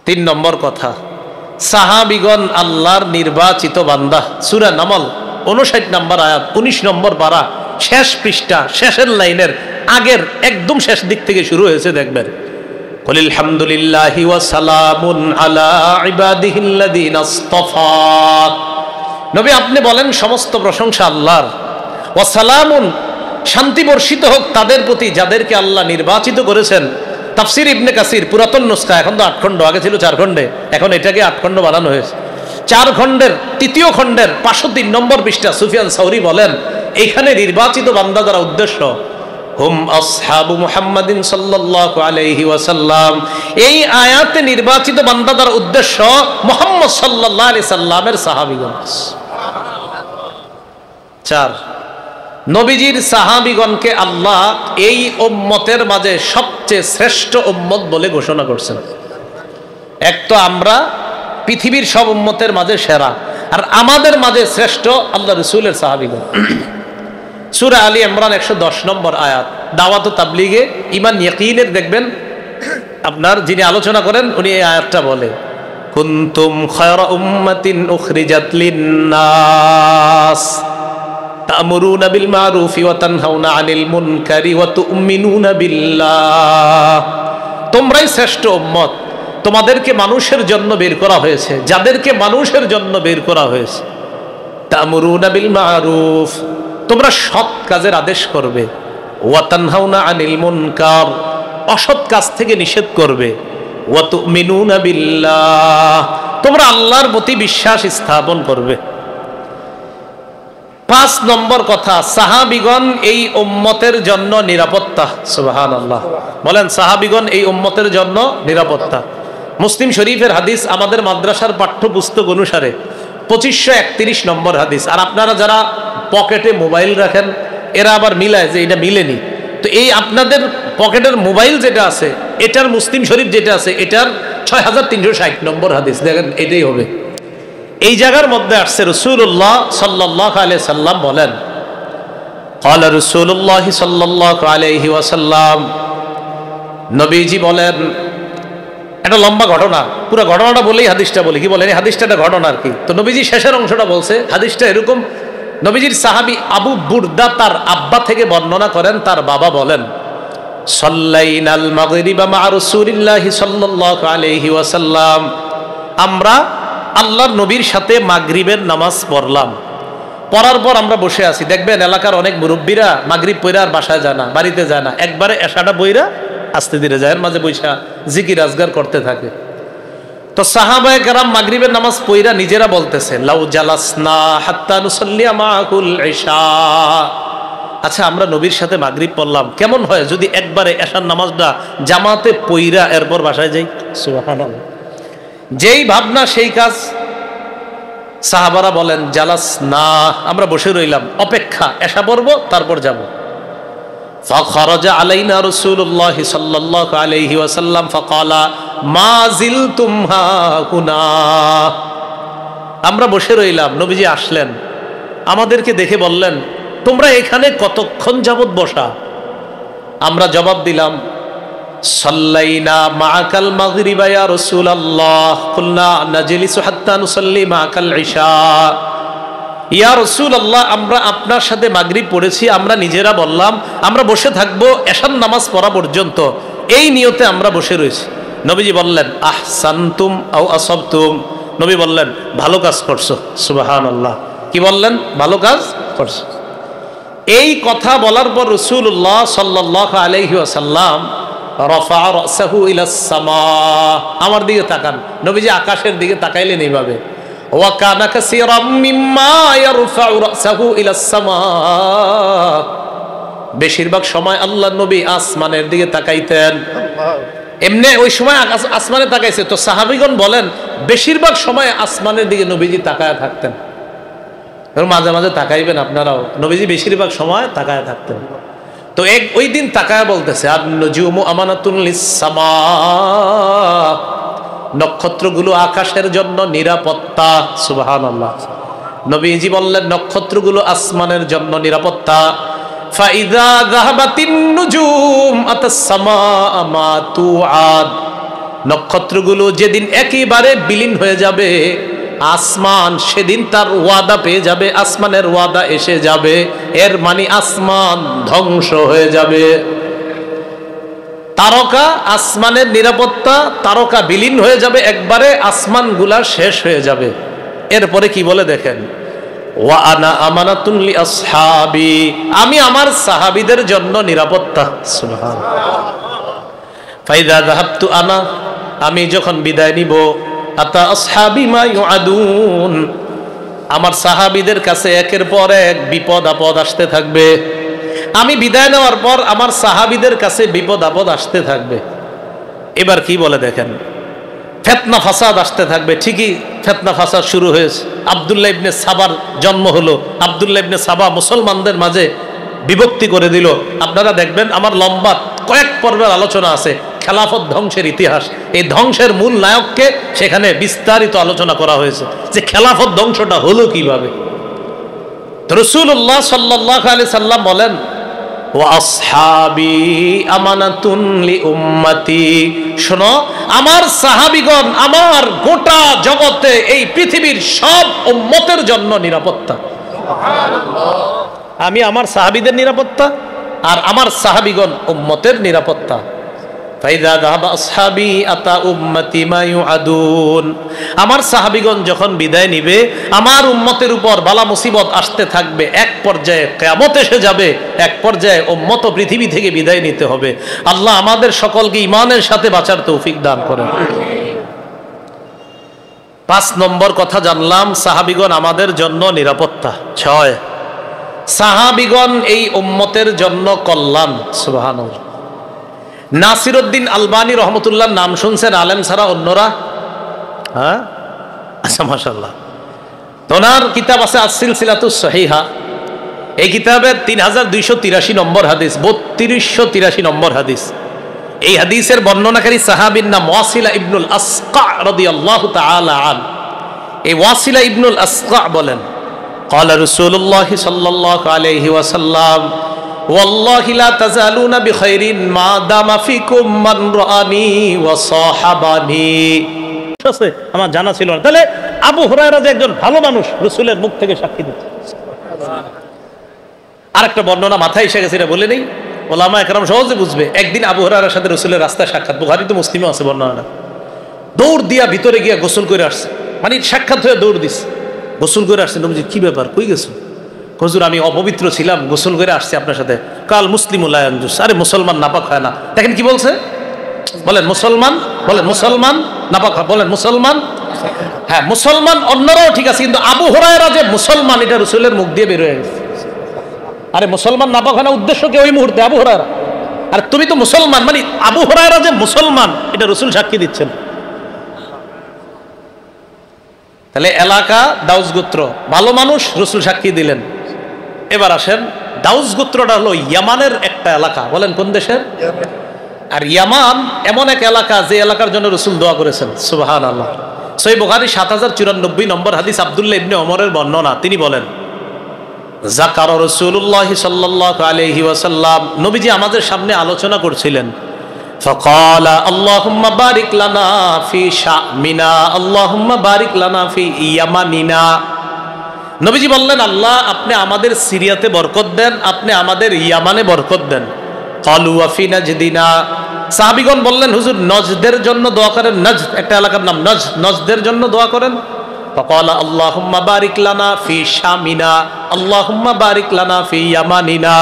3 নম্বর কথা, সাহাবীগণ আল্লাহর নির্বাচিত বান্দা। সূরা নামল 59 নম্বর আয়াত 19 নম্বর পারা শেষ পৃষ্ঠা শেষের লাইনের আগের একদম শেষ দিক থেকে শুরু হয়েছে, দেখবেন। কুলিল হামদুলিল্লাহি ওয়া সালামুন আলা ইবাদিহিল্লাযিনা ইসতাফা, নবী আপনি বলেন সমস্ত প্রশংসা আল্লাহর। ওয়া সালামুন, শান্তি বর্ষিত হোক তাদের প্রতি যাদেরকে আল্লাহ নির্বাচিত করেছেন। তাফসির ইবনে কাসির পুরাতন নুসখা, এখন তো 8 খণ্ড, আগে ছিল 4 খণ্ডে, এখন এটাকে 8 খণ্ড বানানো হয়েছে। 4 খণ্ডের 3য় খণ্ডের 503 নম্বর পৃষ্ঠা সুফিয়ান সাউরি বলেন, এইখানে নির্বাচিত বান্দা দ্বারা উদ্দেশ্য হুম আসহাবু মুহাম্মাদিন সাল্লাল্লাহু আলাইহি ওয়াসাল্লাম। এই আয়াতে নির্বাচিত বান্দা দ্বারা উদ্দেশ্য মুহাম্মদ সাল্লাল্লাহু আলাইহি সাল্লামের সাহাবীগণ। 4, নবীজির সাহাবীগণকে আল্লাহ এই উম্মতের মাঝে সবচেয়ে শ্রেষ্ঠ উম্মত বলে ঘোষণা করছেন। এক তো আমরা পৃথিবীর সব উম্মতের মাঝে সেরা, আর আমাদের মাঝে শ্রেষ্ঠ আল্লাহ রাসূলের সাহাবীগণ। সূরা আলী ইমরান 110 নম্বর আয়াত, দাওয়াত ও তাবলীগে ঈমান ইয়াকিনের দেখবেন আপনার যিনি আলোচনা করেন উনি এই আয়াতটা বলে, কুনতুম খায়রা উম্মাতিন উখরিজাত লিন-নাস তা'মুরুনা বিল মা'রুফি ওয়া তানহাউনা আনিল মুনকারি ওয়া তু'মিনুনা বিল্লাহ। তোমরাই শ্রেষ্ঠ উম্মত, তোমাদেরকে মানুষের জন্য বের করা হয়েছে, যাদেরকে মানুষের জন্য বের করা হয়েছে। তা'মুরুনা বিল মা'রুফ, তোমরা সৎ কাজের আদেশ করবে। ওয়া তানহাউনা আনিল মুনকার, অসৎ কাজ থেকে নিষেধ করবে। ওয়া তু'মিনুনা বিল্লাহ, তোমরা আল্লাহর প্রতি বিশ্বাস স্থাপন করবে। 5 নম্বর কথা, সাহাবীগণ এই উম্মতের জন্য নিরাপত্তা। সুবহানাল্লাহ, বলেন সাহাবীগণ এই উম্মতের জন্য নিরাপত্তা। মুসলিম শরীফের হাদিস, আমাদের মাদ্রাসার পাঠ্যপুস্তক অনুসারে 2531 নম্বর হাদিস। আর আপনারা যারা পকেটে মোবাইল রাখেন এরা আবার মিলায় যে এটা মিলেনি, তো এই আপনাদের পকেটের মোবাইল যেটা আছে এটার মুসলিম শরীফ যেটা আছে এটার 6360 নম্বর হাদিস, দেখেন এটাই হবে। এই জায়গার মধ্যে আসছে রাসূলুল্লাহ সাল্লাল্লাহু আলাইহি সাল্লাম বলেন, ক্বালা রাসূলুল্লাহ সাল্লাল্লাহু আলাইহি ওয়াসাল্লাম, নবীজি বলেন, একটা লম্বা ঘটনা, পুরো ঘটনাটা বলেই হাদিসটা বলি, কি বলেন এই হাদিসটা একটা ঘটনা আর কি। তো নবীজি শেষের অংশটা বলছে, হাদিসটা এরকম, নবীজির সাহাবী আবু বুরদা তার আব্বা থেকে বর্ণনা করেন, তার বাবা বলেন, সাল্লাইনাল মাগরিবা মা রাসূলিল্লাহি সাল্লাল্লাহু আলাইহি ওয়াসাল্লাম, আমরা আল্লাহর নবীর সাথে মাগরিবের নামাজ পড়লাম। পড়ার পর আমরা বসে আছি, দেখবেন এলাকার অনেক মুরব্বীরা মাগরিব পড়া আর বাসায় যায় না, বাড়িতে যায় না, একবারে এশাটা বইরা আস্তে ধীরে যায়, এর মাঝে বৈশা জিকির আজগার করতে থাকে। তো সাহাবায়ে কেরাম মাগরিবের নামাজ পড়া নিজেরা বলতেছে, লাউ জালাসনা হাত্তা নুসাল্লি মাআকুল ইশা, আচ্ছা আমরা নবীর সাথে মাগরিব পড়লাম, কেমন হয় যদি একবারে এশার নামাজটা জামাতে পড়া এরপর বাসায় যাই। সুবহানাল্লাহ, যেই ভাবনা সেই কাজ। সাহাবারা বলেন জালাস না, আমরা বসে রইলাম, অপেক্ষা, এশা পড়ব তারপর যাব। ফাখরাজা আলাইনা রাসূলুল্লাহ সাল্লাল্লাহু আলাইহি ওয়াসাল্লাম ফাকালা মা জিলতুম হাকুনা, আমরা বসে রইলাম, নবীজি আসলেন, আমাদেরকে দেখে বললেন তোমরা এখানে কতক্ষণ যাবত বসা? আমরা জবাব দিলাম সাল্লাইনা মাআকাল মাগরিবা ইয়া রাসূলুল্লাহ কুলনা নাজলিসু হাত্তা নুসাল্লি মাআকাল ইশা, ইয়া রাসূলুল্লাহ আমরা আপনার সাথে মাগরিব পড়েছি, আমরা নিজেরা বললাম আমরা বসে থাকবো এশার নামাজ পড়া পর্যন্ত, এই নিয়তে আমরা বসে রয়েছি। নবীজি বললেন আহসানতুম আও আসাবতুম, নবী বললেন ভালো কাজ করছো। সুবহানাল্লাহ, কি বললেন? ভালো কাজ করছো। এই কথা বলার পর রাসূলুল্লাহ সাল্লাল্লাহু আলাইহি ওয়াসাল্লাম রাফা রাসাহু ইলাস সামা, আমার দিকে তাকান, নবীজি আকাশের দিকে তাকাইলেন এইভাবে। ওয়া কানা কাসীরাম মিম্মা ইয়ারফাউ রাসাহু ইলাস সামা, বেশিরভাগ সময় আল্লাহর নবী আসমানের দিকে তাকাইতেন। এমনি ওই সময় আসমানে তাকাইছে, তো সাহাবীগণ বলেন বেশিরভাগ সময় আসমানের দিকে নবীজি তাকায় থাকতেন। মাঝে মাঝে তাকাইবেন আপনারাও, নবীজি বেশিরভাগ সময় তাকায় থাকতেন। তো ওই দিন তাকায় বলতেছে আন-নুজুমু আমানাতুন লিস-সামা, নক্ষত্রগুলো আকাশের জন্য নিরাপত্তা। সুবহানাল্লাহ, নবীজি বললেন নক্ষত্রগুলো আসমানের জন্য নিরাপত্তা। ফাইযা যাহাবাতিন-নুজুম আতাস-সামা মা তুআদ, নক্ষত্রগুলো যেদিন একেবারে বিলীন হয়ে যাবে আসমান, সেদিন তার ওয়াদা পেয়ে যাবে, আসমানের ওয়াদা এসে যাবে, এর মানে আসমান ধ্বংস হয়ে যাবে। তারকা, আসমানের নিরাপত্তা, তারকা বিলীন হয়ে যাবে একবারে, আসমানগুলা শেষ হয়ে যাবে। এরপরে কি বলে দেখেন, ওয়া আনা আমানাতুন লি আসহাবি, আমি আমার সাহাবীদের জন্য নিরাপত্তা। সুবহানাল্লাহ, ফাইদা যাহাবতু আনা, আমি যখন বিদায় নিব, আতা আসহাবি মা ইউআদুন, আমার সাহাবীদের কাছে একের পর এক বিপদ আপদ আসতে থাকবে। আমি বিদায় নেওয়ার পর আমার সাহাবীদের কাছে বিপদ আপদ আসতে থাকবে। এবার কি বলে দেখেন, ফিতনা ফাসাদ আসতে থাকবে। ঠিকই ফিতনা ফাসাদ শুরু হয়েছে। আব্দুল্লাহ ইবনে সাবার জন্ম হলো। আব্দুল্লাহ ইবনে সাবা মুসলমানদের মাঝে বিভক্তি করে দিল। আপনারা দেখবেন আমার লম্বা কয়েক পর্বের আলোচনা আছে খেলাফত ধ্বংসের ইতিহাস। এই ধ্বংসের মূল নায়ককে সেখানে বিস্তারিত আলোচনা করা হয়েছে যে খেলাফত ধ্বংসটা হলো কিভাবে। রাসূলুল্লাহ সাল্লাল্লাহু আলাইহি সাল্লাম বলেন ওয়া আসহাবি আমানাতুন লি উম্মতি, শোনো আমার সাহাবীগণ আমার গোটা জগতে এই পৃথিবীর সব উম্মতের জন্য নিরাপত্তা। সুবহানাল্লাহ, আমি আমার সাহাবীদের নিরাপত্তা আর আমার সাহাবীগণ উম্মতের নিরাপত্তা। ফাইদা যাহাবা আসহাবি আতা উম্মতি মা ইউআদুন, আমার সাহাবীগণ যখন বিদায় নিবে আমার উম্মতের উপর বালা মুসিবত আসতে থাকবে, এক পর্যায়ে কিয়ামত এসে যাবে, এক পর্যায়ে উম্মত পৃথিবী থেকে বিদায় নিতে হবে। আল্লাহ আমাদের সকলকে ঈমানের সাথে বাঁচার তৌফিক দান করেন। 5 নম্বর কথা জানলাম, সাহাবীগণ আমাদের জন্য নিরাপত্তা। 6, সাহাবীগণ এই উম্মতের জন্য কল্যাণ। সুবহানাল্লাহ, নাসিরউদ্দিন আলবানী রহমতুল্লাহ নাম শুনছেন আলেম ছাড়া অন্যরা? হ্যাঁ, আচ্ছা মাশাআল্লাহ। ওনার কিতাব আছে আস-সিলসিলাতুস সহিহা। এই কিতাবের 3283 নম্বর হাদিস, 3283 নম্বর হাদিস। এই হাদিসের বর্ণনাকারী সাহাবীর নাম ওয়াসিলা ইবনুল আসকা রাদিয়াল্লাহু তাআলা আন। এই ওয়াসিলা ইবনুল আসকা বলেন قال رسول الله صلى الله عليه وسلم والله لا تزالون بخير ما دام فيكم من رآني وصاحبني। আমার জানা ছিল না। তাহলে আবু হুরায়রা যে একজন ভালো মানুষ রাসূলের মুখ থেকে সাক্ষী দিচ্ছে। আরেকটা বর্ণনা মাথায় এসে গেছে, এটা বলে নেই, ওলামা একরাম সহজে বুঝবে। একদিন আবু হুরায়রার সাথে রাসূলের রাস্তায় সাক্ষাৎ, বুখারী তো মুসলিমে আছে বর্ণনা। দৌড় দিয়া ভিতরে গিয়া গোসল করে আসছে। মানে সাক্ষাৎ হয়ে দৌড় দিস, গোসল করে আসছে। নবীজি কি ব্যাপার, কই গেছো? হুজুর আমি অপবিত্র ছিলাম, গোসল করে আসছি আপনার সাথে। কাল মুসলিমুল আনজুস, আরে মুসলমান নাপাক হয় না। দেখেন কি বলছে, বলেন মুসলমান, বলেন মুসলমান নাপাক হয়, বলেন মুসলমান। হ্যাঁ মুসলমান অন্যরাও ঠিক আছে, কিন্তু আবু হুরায়রা যে মুসলমান এটা রাসূলের মুখ দিয়ে বের হয়ে গেছে। আরে মুসলমান নাপাক হয় না উদ্দেশ্য কি ওই মুহূর্তে আবু হুরায়রা, আর তুমি তো মুসলমান, মানে আবু হুরায়রা যে মুসলমান এটা রাসূল সাক্ষী দিচ্ছেন। তাহলে এলাকা দাউস গোত্র, ভালো মানুষ, রাসূল সাক্ষী দিলেন। এবার আসেন, দাউস গোত্রটা হলো ইয়ামানের একটা এলাকা, বলেন কোন দেশের? আর ইয়ামান এমন এক এলাকা যে এলাকার জন্য রাসূল দোয়া করেছেন, সুবহানাল্লাহ। সহিহ বুখারী 7094 নম্বর হাদিস, আব্দুল্লাহ ইবনে ওমরের বর্ণনা। তিনি বলেন, যাকার রাসূলুল্লাহ সাল্লাল্লাহু আলাইহি ওয়াসাল্লাম, নবীজি আমাদের সামনে আলোচনা করছিলেন। ফাকালা আল্লাহুম্মা বারিক লানা ফি শামিনা, আল্লাহুম্মা বারিক লানা ফি ইয়ামানিনা। নবীজি বললেন, আল্লাহ আপনি আমাদের সিরিয়াতে বরকত দেন, আপনি আমাদের ইয়ামানে বরকত দেন। ক্বালু ওয়া ফি নাজদিনা, সাহাবীগণ বললেন হুজুর নজদের জন্য দোয়া করেন। নজদ একটা এলাকার নাম, নজদের জন্য দোয়া করেন। فقال اللهم بارك لنا في شامنا اللهم بارك لنا في يماننا।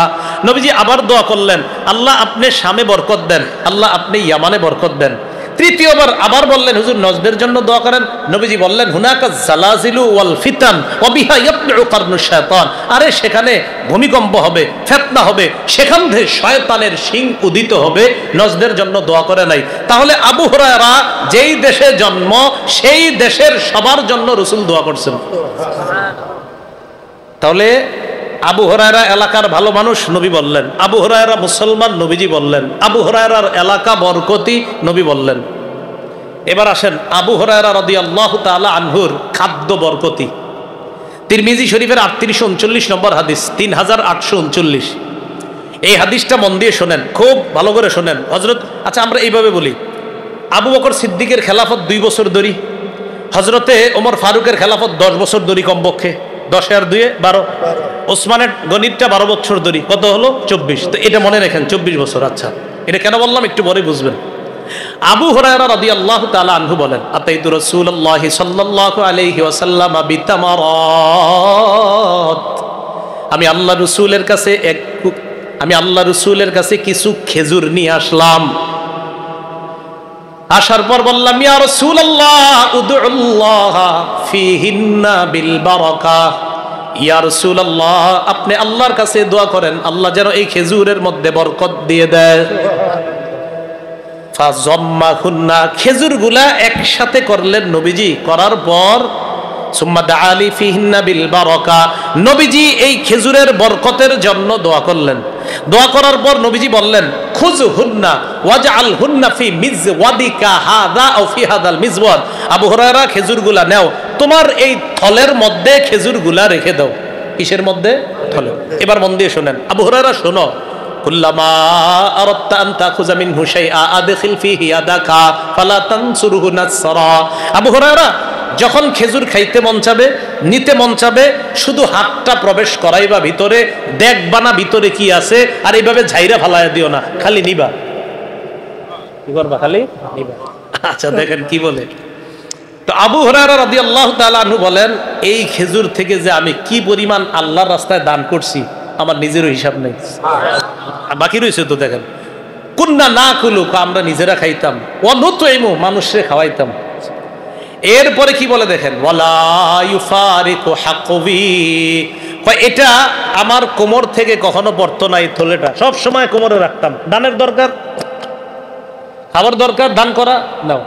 নবীজি আবার দোয়া করলেন, আল্লাহ আপনি শামে বরকত দেন, আল্লাহ আপনি ইয়ামানে বরকত দেন। তৃতীয়বার আবার বললেন হুজুর নজদের জন্য দোয়া করেন। নবীজি বললেন, হুনাকা জালাজিলু ওয়াল ফিতান ওয়া বিহা ইয়াতলু কারনুশ শায়তান, আরে সেখানে ভূমিকম্প হবে, ফিতনা হবে, সেখান থেকে শয়তানের শিং উদিত হবে, নজদের জন্য দোয়া করে নাই। তাহলে আবু হুরায়রা যেই দেশে জন্ম সেই দেশের সবার জন্য রাসূল দোয়া করছেন। তাহলে আবু হুরায়রা এলাকার ভালো মানুষ, নবী বললেন। আবু হুরায়রা মুসলমান, নবীজি বললেন। আবু হুরায়রার এলাকা বরকতি, নবী বললেন। এবার আসেন, আবু হুরায়রা রাদিয়াল্লাহু তাআলা আনহুর খাদ্য বরকতি। তিরমিজি শরীফের 3839 নম্বর হাদিস, 3839। এই হাদিসটা মন দিয়ে শোনেন, খুব ভালো করে শোনেন হযরত। আচ্ছা আমরা এইভাবে বলি, আবু বকর সিদ্দিকের খেলাফত 2 বছর ধরি, হযরতে ওমর ফারুকের খেলাফত 10 বছর ধরি কমপক্ষে, 10 আর 2 12। ওসমানের গণিতটা 12 বছর ধরি, কত হলো? 24। তো এটা মনে রাখেন 24 বছর। আচ্ছা এটা কেন বললাম একটু পরে বুঝবেন। আবু হুরায়রা রাদিয়াল্লাহু তাআলা আনহু বলেন, আতাইতু রাসূলুল্লাহি সাল্লাল্লাহু আলাইহি ওয়াসাল্লাম বিতামারাত, আমি আল্লাহ রাসূলের কাছে কিছু খেজুর নিয়ে আসলাম। আসার পর বললাম, ইয়া রাসূলুল্লাহ উদউল্লাহ ফীহিন্না বিল বারাকাহ, ইয়া রাসূলুল্লাহ আপনি আল্লাহর কাছে দোয়া করেন আল্লাহ যেন এই খেজুরের মধ্যে বরকত দিয়ে দেয়। ফাযাম্মাহুন্না, খেজুরগুলা একসাথে করলেন নবীজি, করার পর সুম্মা দাআলি ফীহিন্না বিল বারাকা, নবীজি এই খেজুরের বরকতের জন্য দোয়া করলেন। দোয়া করার পর নবীজি বললেন, খুযহুন্না ওয়াজআলহুন্না ফি মিজওয়াদিকা হাযা আও ফি হাযাল মিজওয়াদ, আবু হুরায়রা খেজুরগুলা নাও, তোমার এই থলের মধ্যে খেজুরগুলা রেখে দাও। কিসের মধ্যে? থলে। এবার মন দিয়ে শুনেন, আবু হুরায়রা শোনো, কুল্লামা আরাদতা আন তাখুযা মিনহু শাইআ আদখিল ফীহি ইয়াদাকা ফালা তানসুরহু নাসরা। আবু হুরায়রা যখন খেজুর খাইতে মন চাবে, নিতে মন চাবে, শুধু হাতটা প্রবেশ করাইবা ভিতরে, দেখবা না ভিতরে কি আছে, আর এইভাবে ঝাইরা ফালাইয়া দিও না, খালি নিবা। কি করবা? খালি নিবা। আচ্ছা দেখেন কি বলে। তো আবু হুরায়রা রাদিয়াল্লাহু তাআলা আনহু বলেন, এই খেজুর থেকে যে আমি কি পরিমাণ আল্লাহর রাস্তায় দান করছি আমার নিজেরও হিসাব নেই। বাকি রয়েছে তো দেখেন, কুন্না নাকুলু, আমরা নিজেরা খাইতাম, ওয়া নুতইমু, মানুষকে খাওয়াইতাম। এরপরে কি বলে দেখেন, ওয়ালা ইউফারিকু হাকবি, এটা আমার কোমর থেকে কখনো পড়তো না, এই থলেটা সব সময় কোমরে রাখতাম। দানের দরকার, খাবার দরকার, দান করা, নাও।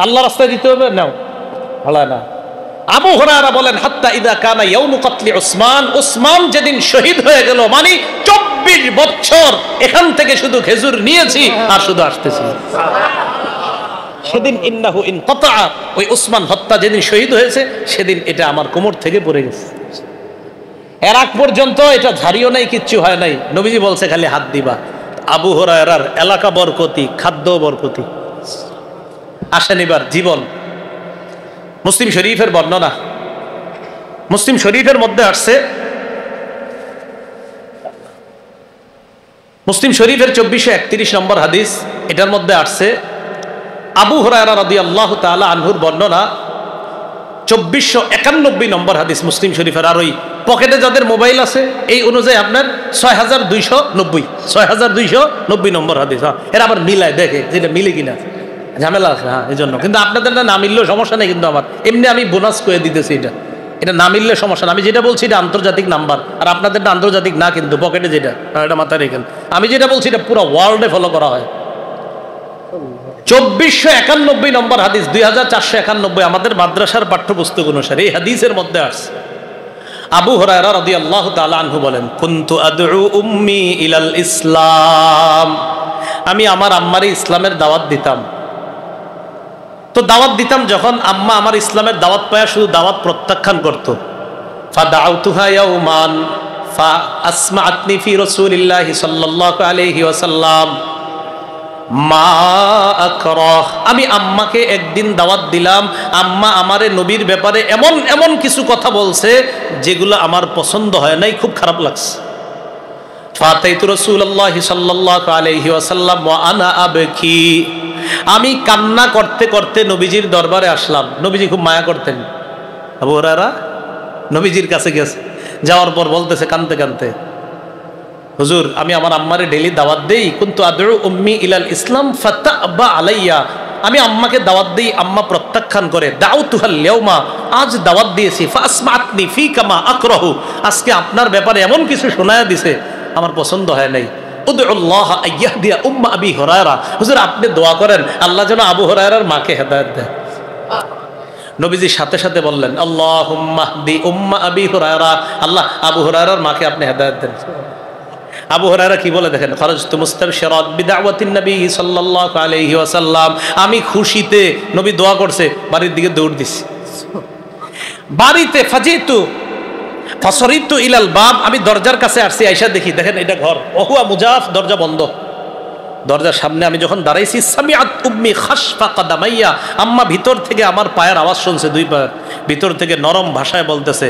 আল্লাহ রাস্তায় দিতে হবে, নাও, ভালো না। আবু হুরায়রা বলেন, হাত্তা ইদা কানা ইয়াউমু কাতলি উসমান, উসমান যেদিন শহীদ হয়ে গেল, মানে 24 বছর এখান থেকে শুধু খেজুর নিয়েছি আর শুধু আসতেছি। সেদিন ইন্নাহু ইনকাতা, ওই উসমান হত্যা যেদিন শহীদ হয়েছে সেদিন এটা আমার কোমর থেকে পড়ে গেছে। এর আগ পর্যন্ত এটা ঝাড়িও নাই, কিচ্ছু হয় নাই। নবীজি বলছে খালি হাত দিবা। আবু হুরায়রার এলাকা বরকতি, খাদ্য বরকতি। আসেন এবার জীবন। মুসলিম শরীফের বর্ণনা, মুসলিম শরীফের মধ্যে আসছে, মুসলিম শরীফের 2431 নম্বর হাদিস, এটার মধ্যে আসছে আবু হুরায়রা রাদিয়াল্লাহু তাআলা আনহুর বর্ণনা, 2491 নম্বর হাদিস মুসলিম শরীফের। আর ওই পকেটে যাদের মোবাইল আছে এই অনুযায়ী আপনার 6290 নম্বর হাদিস। হ্যাঁ, এরা আবার মিলায় দেখে যেটা মিলে কিনা, ঝামেলা আছে। হ্যাঁ, এই জন্য কিন্তু আপনাদের না মিললেও সমস্যা নেই, কিন্তু আমার এমনি আমি বোনাস করে দিতেছি। এটা না মিললে সমস্যা না। আমি যেটা বলছি এটা আন্তর্জাতিক নাম্বার, আর আপনাদেরটা আন্তর্জাতিক না, কিন্তু পকেটে যেটা, এটা মাথায় রেখেন। আমি যেটা বলছি এটা পুরো ওয়ার্ল্ডে ফলো করা হয়। 2491 নম্বর হাদিস, 2491 আমাদের মাদ্রাসার পাঠ্যপুস্তক অনুসারে এই হাদিসের মধ্যে আসছে। আবু হুরায়রা রাদিয়াল্লাহু তাআলা আনহু বলেন, কুনতু আদউ উম্মি ইলাল ইসলাম, আমি আমার আম্মারে ইসলামের দাওয়াত দিতাম। তো দাওয়াত দিতাম যখন, আম্মা আমার ইসলামের দাওয়াত পায়া শুধু দাওয়াত প্রত্যাখ্যান করত। ফাদাউতুহা ইয়াউমান ফাআসমাআতনি ফি রাসূলিল্লাহি সাল্লাল্লাহু আলাইহি ওয়াসাল্লাম মা আকরাহ, আমি আম্মাকে একদিন দাওয়াত দিলাম, আম্মা আমারে নবীর ব্যাপারে এমন এমন কিছু কথা বলছে যেগুলো আমার পছন্দ হয় নাই, খুব খারাপ লাগছে। ফাতাইতু রাসূলুল্লাহি সাল্লাল্লাহু আলাইহি ওয়াসাল্লাম ওয়া আনা আবকি, আমি কান্না করতে করতে নবীজির দরবারে আসলাম। নবীজি খুব মায়া করতেন। আবু হুরায়রা নবীজির কাছে গেছে, যাওয়ার পর বলতেছে কানতে কানতে, হুজুর আমি আমার আম্মারে ডেলি দাওয়াত দেই, কুনতু আদউ উম্মি ইলাল ইসলাম ফাতাবা আলাইয়া, আমি আম্মাকে দাওয়াত দেই, আম্মা প্রত্যাখ্যান করে। দাউতুহাল ইয়াউমা, আজ দাওয়াত দিয়েছি, ফাসমাতনি ফি কামা আকরাহু, আজকে আপনার ব্যাপারে এমন কিছু শোনায়া দিছে আমার পছন্দ হয় নাই। উদউল্লাহ আইয়াহদিয়া উম্মা আবি হুরায়রা, হুজুর আপনি দোয়া করেন আল্লাহ যেন আবু হুরায়রার মাকে হেদায়েত দেয়। নবীজি সাথে সাথে বললেন, আল্লাহুম্মা হদি উম্মা আবি হুরায়রা, আল্লাহ আবু হুরায়রার মাকে আপনি হেদায়েত দেন। আবু হুরায়রা কি বলে দেখেন, খরজতু মুস্তাবশিরাত বিদাওয়াতিন নবী সাল্লাল্লাহু আলাইহি ওয়াসাল্লাম, আমি খুশিতে, নবী দোয়া করছে, বাড়ির দিকে দৌড় দিছি। বাড়িতে ফাজিতু ফাসরিতু ইলাল বাব, আমি দরজার কাছে আসছি, আয়েশা দেখি, দেখেন এটা ঘর, ওহুয়া মুজাফ, দরজা বন্ধ। দরজার সামনে আমি যখন দাঁড়াইছি, সামিআত উম্মি খাশফা কাদামাইয়া, আম্মা ভিতর থেকে আমার পায়ের আওয়াজ শুনছে, দুই পায়ের ভিতর থেকে নরম ভাষায় বলতেছে,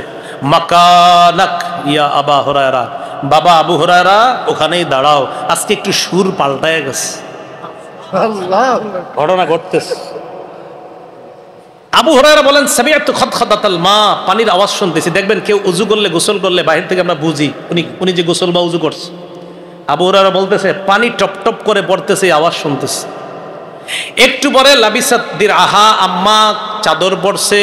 মাকানাক ইয়া আবা হুরায়রা, বাবা আবু হুরায়রা ওখানেই দাঁড়াও, আজকে একটু সুর পাল্টায় গেছে, ঘটনা ঘটতেছে। আবু হুরায়রা বলেন, সামিআতু খাদখাদাতাল মা, পানির আওয়াজ শুনতেছি। দেখবেন কেউ উযু করলে, গোসল করলে বাহির থেকে আমরা বুঝি উনি যে গোসল বা উযু করছে। আবু হুরায়রা বলতেছে পানি টপ টপ করে পড়তেছে, আওয়াজ শুনতেছে। একটু পরে লাবিসাত দিরআহা, আম্মা চাদর পরছে,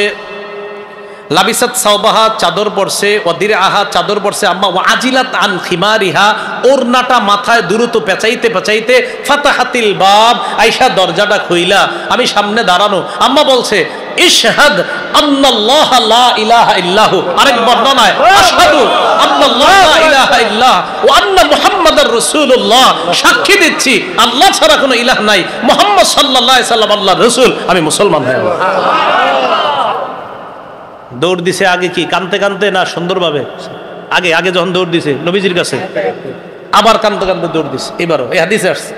লাবিসাত সাওবাহা, চাদর পরছে, ওয়া দিরআহা, চাদর পরছে আম্মা, ওয়া আজিলাত আন খিমারিহা, ওড়নাটা মাথায় দ্রুত পেঁচাইতে পেঁচাইতে, ফাতাহাতিল বাব, আয়েশা দরজাটা খুইলা, আমি সামনে দাঁড়ানো। আম্মা বলছে, ইশহাদ আন্নাল্লাহ লা ইলাহা ইল্লাহু, আরেক বর্ণনায় আশহাদু আন্নাল্লাহ লা ইলাহা ইল্লাহ ওয়া আন্না মুহাম্মাদার রাসূলুল্লাহ, সাক্ষী দিচ্ছি আল্লাহ ছাড়া কোনো ইলাহ নাই, মুহাম্মদ সাল্লাল্লাহু আলাইহি সাল্লাম আল্লাহর রাসূল, আমি মুসলমান হয়ে গেলাম। দৌড় দিছে আগে কি কানতে কানতে না সুন্দরভাবে? আগে যখন দৌড় দিছে নবীজির কাছে, আবার কানতে কানতে দৌড় দিছে। এবারও এই হাদিসে আসছে,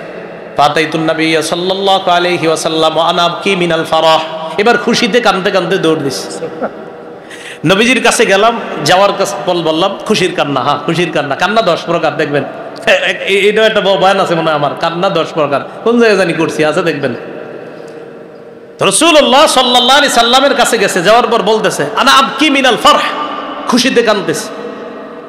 ফাতাইতুন নবিয়্য সাল্লাল্লাহু আলাইহি ওয়াসাল্লাম ওয়া আনা আবকি মিনাল ফারাহ, এবার খুশিতে কানতে কানতে দৌড় দিছে। নবীজির কাছে গেলাম, যাওয়ার কাছে বললাম খুশির কান্না। হ্যাঁ, খুশির কান্না, কান্না 10 প্রকার, দেখবেন এটা একটা বয়ান আছে মনে হয় আমার, কান্না 10 প্রকার, কোন জায়গায় জানি করছি, আছে দেখবেন। রাসূলুল্লাহ সাল্লাল্লাহু আলাইহি সাল্লামের কাছে গেছে, যাওয়ার পর বলতেছে, আনা আবকি মিনাল ফারহ, খুশিতে কাঁদতেছে।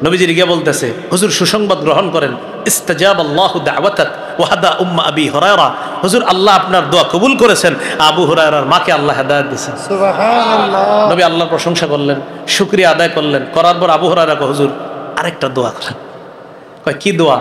নবীজির গিয়ে বলতেছে, হুজুর সুসংবাদ গ্রহণ করেন, ইস্তাজাবাল্লাহু দাওয়াতাক ওয়া হাদা উম্মা আবি হুরায়রা, হুজুর আল্লাহ আপনার দোয়া কবুল করেছেন, আবু হুরায়রার মাকে আল্লাহ হেদায়েত দিয়েছেন। সুবহানাল্লাহ। নবী আল্লাহর প্রশংসা করলেন, শুকরিয়া আদায় করলেন, করার পর আবু হুরায়রা কয়, হুজুর আরেকটা দোয়া করেন। কয় কি দোয়া?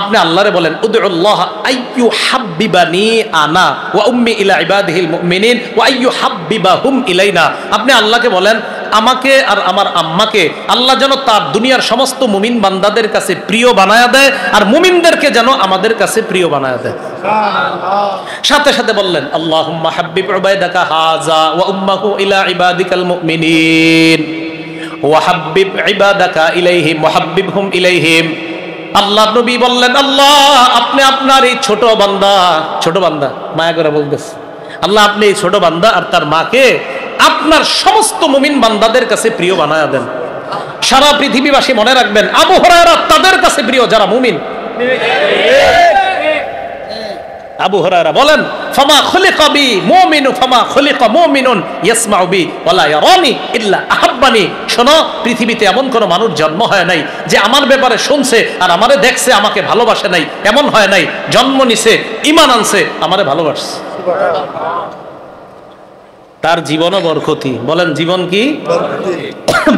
আপনি আল্লাহরে বলেন, উদউল্লাহ আইয়ু হাব্বিবানি আনা ওয়া উম্মি ইলা ইবাদিহিল মুমিনিন ওয়া আইয়ু হাব্বিবাহুম ইলাইনা, আপনি আল্লাহকে বলেন আমাকে আর আমার আম্মাকে আল্লাহ যেন তার দুনিয়ার সমস্ত মুমিন বান্দাদের কাছে প্রিয় বানায়া দেয়, আর মুমিনদেরকে যেন আমাদের কাছে প্রিয় বানায়া দেয়। সাথে সাথে বললেন, আল্লাহুম্মা হাব্বিব উবাইদাকা হাযা ওয়া উম্মাহু ইলা ইবাদিকাল মুমিনিন ওয়া হাব্বিব ইবাদাকা ইলাইহিম ওয়া হাব্বিবহুম ইলাইহিম। আল্লাহ নবী বললেন, আল্লাহ আপনি আপনার এই ছোট বান্দা মায়া করে বলতেছে, আল্লাহ আপনি এই ছোট বান্দা আর তার মাকে আপনার সমস্ত মুমিন বান্দাদের কাছে প্রিয় বানায়া দেন। সারা পৃথিবীবাসী মনে রাখবেন, আবু হুরায়রা তাদের কাছে প্রিয় যারা মুমিন। আবু হুরায়রা বলেন, ফামা খুলিকা বি মুমিনু ফামা খুলিকা মুমিনুন ইয়াসমাউ বি ওয়ালা ইয়ারানি ইল্লা আহাব্বানি। শোনো, পৃথিবীতে এমন কোন মানুষ জন্ম হয় নাই যে আমার ব্যাপারে শুনছে আর আমারে দেখছে, আমাকে ভালোবাসে নাই। এমন হয় নাই। জন্ম নিছে, ঈমান আনছে, আমারে ভালোবাসছে। তার জীবনও বরকতি। বলেন জীবন কি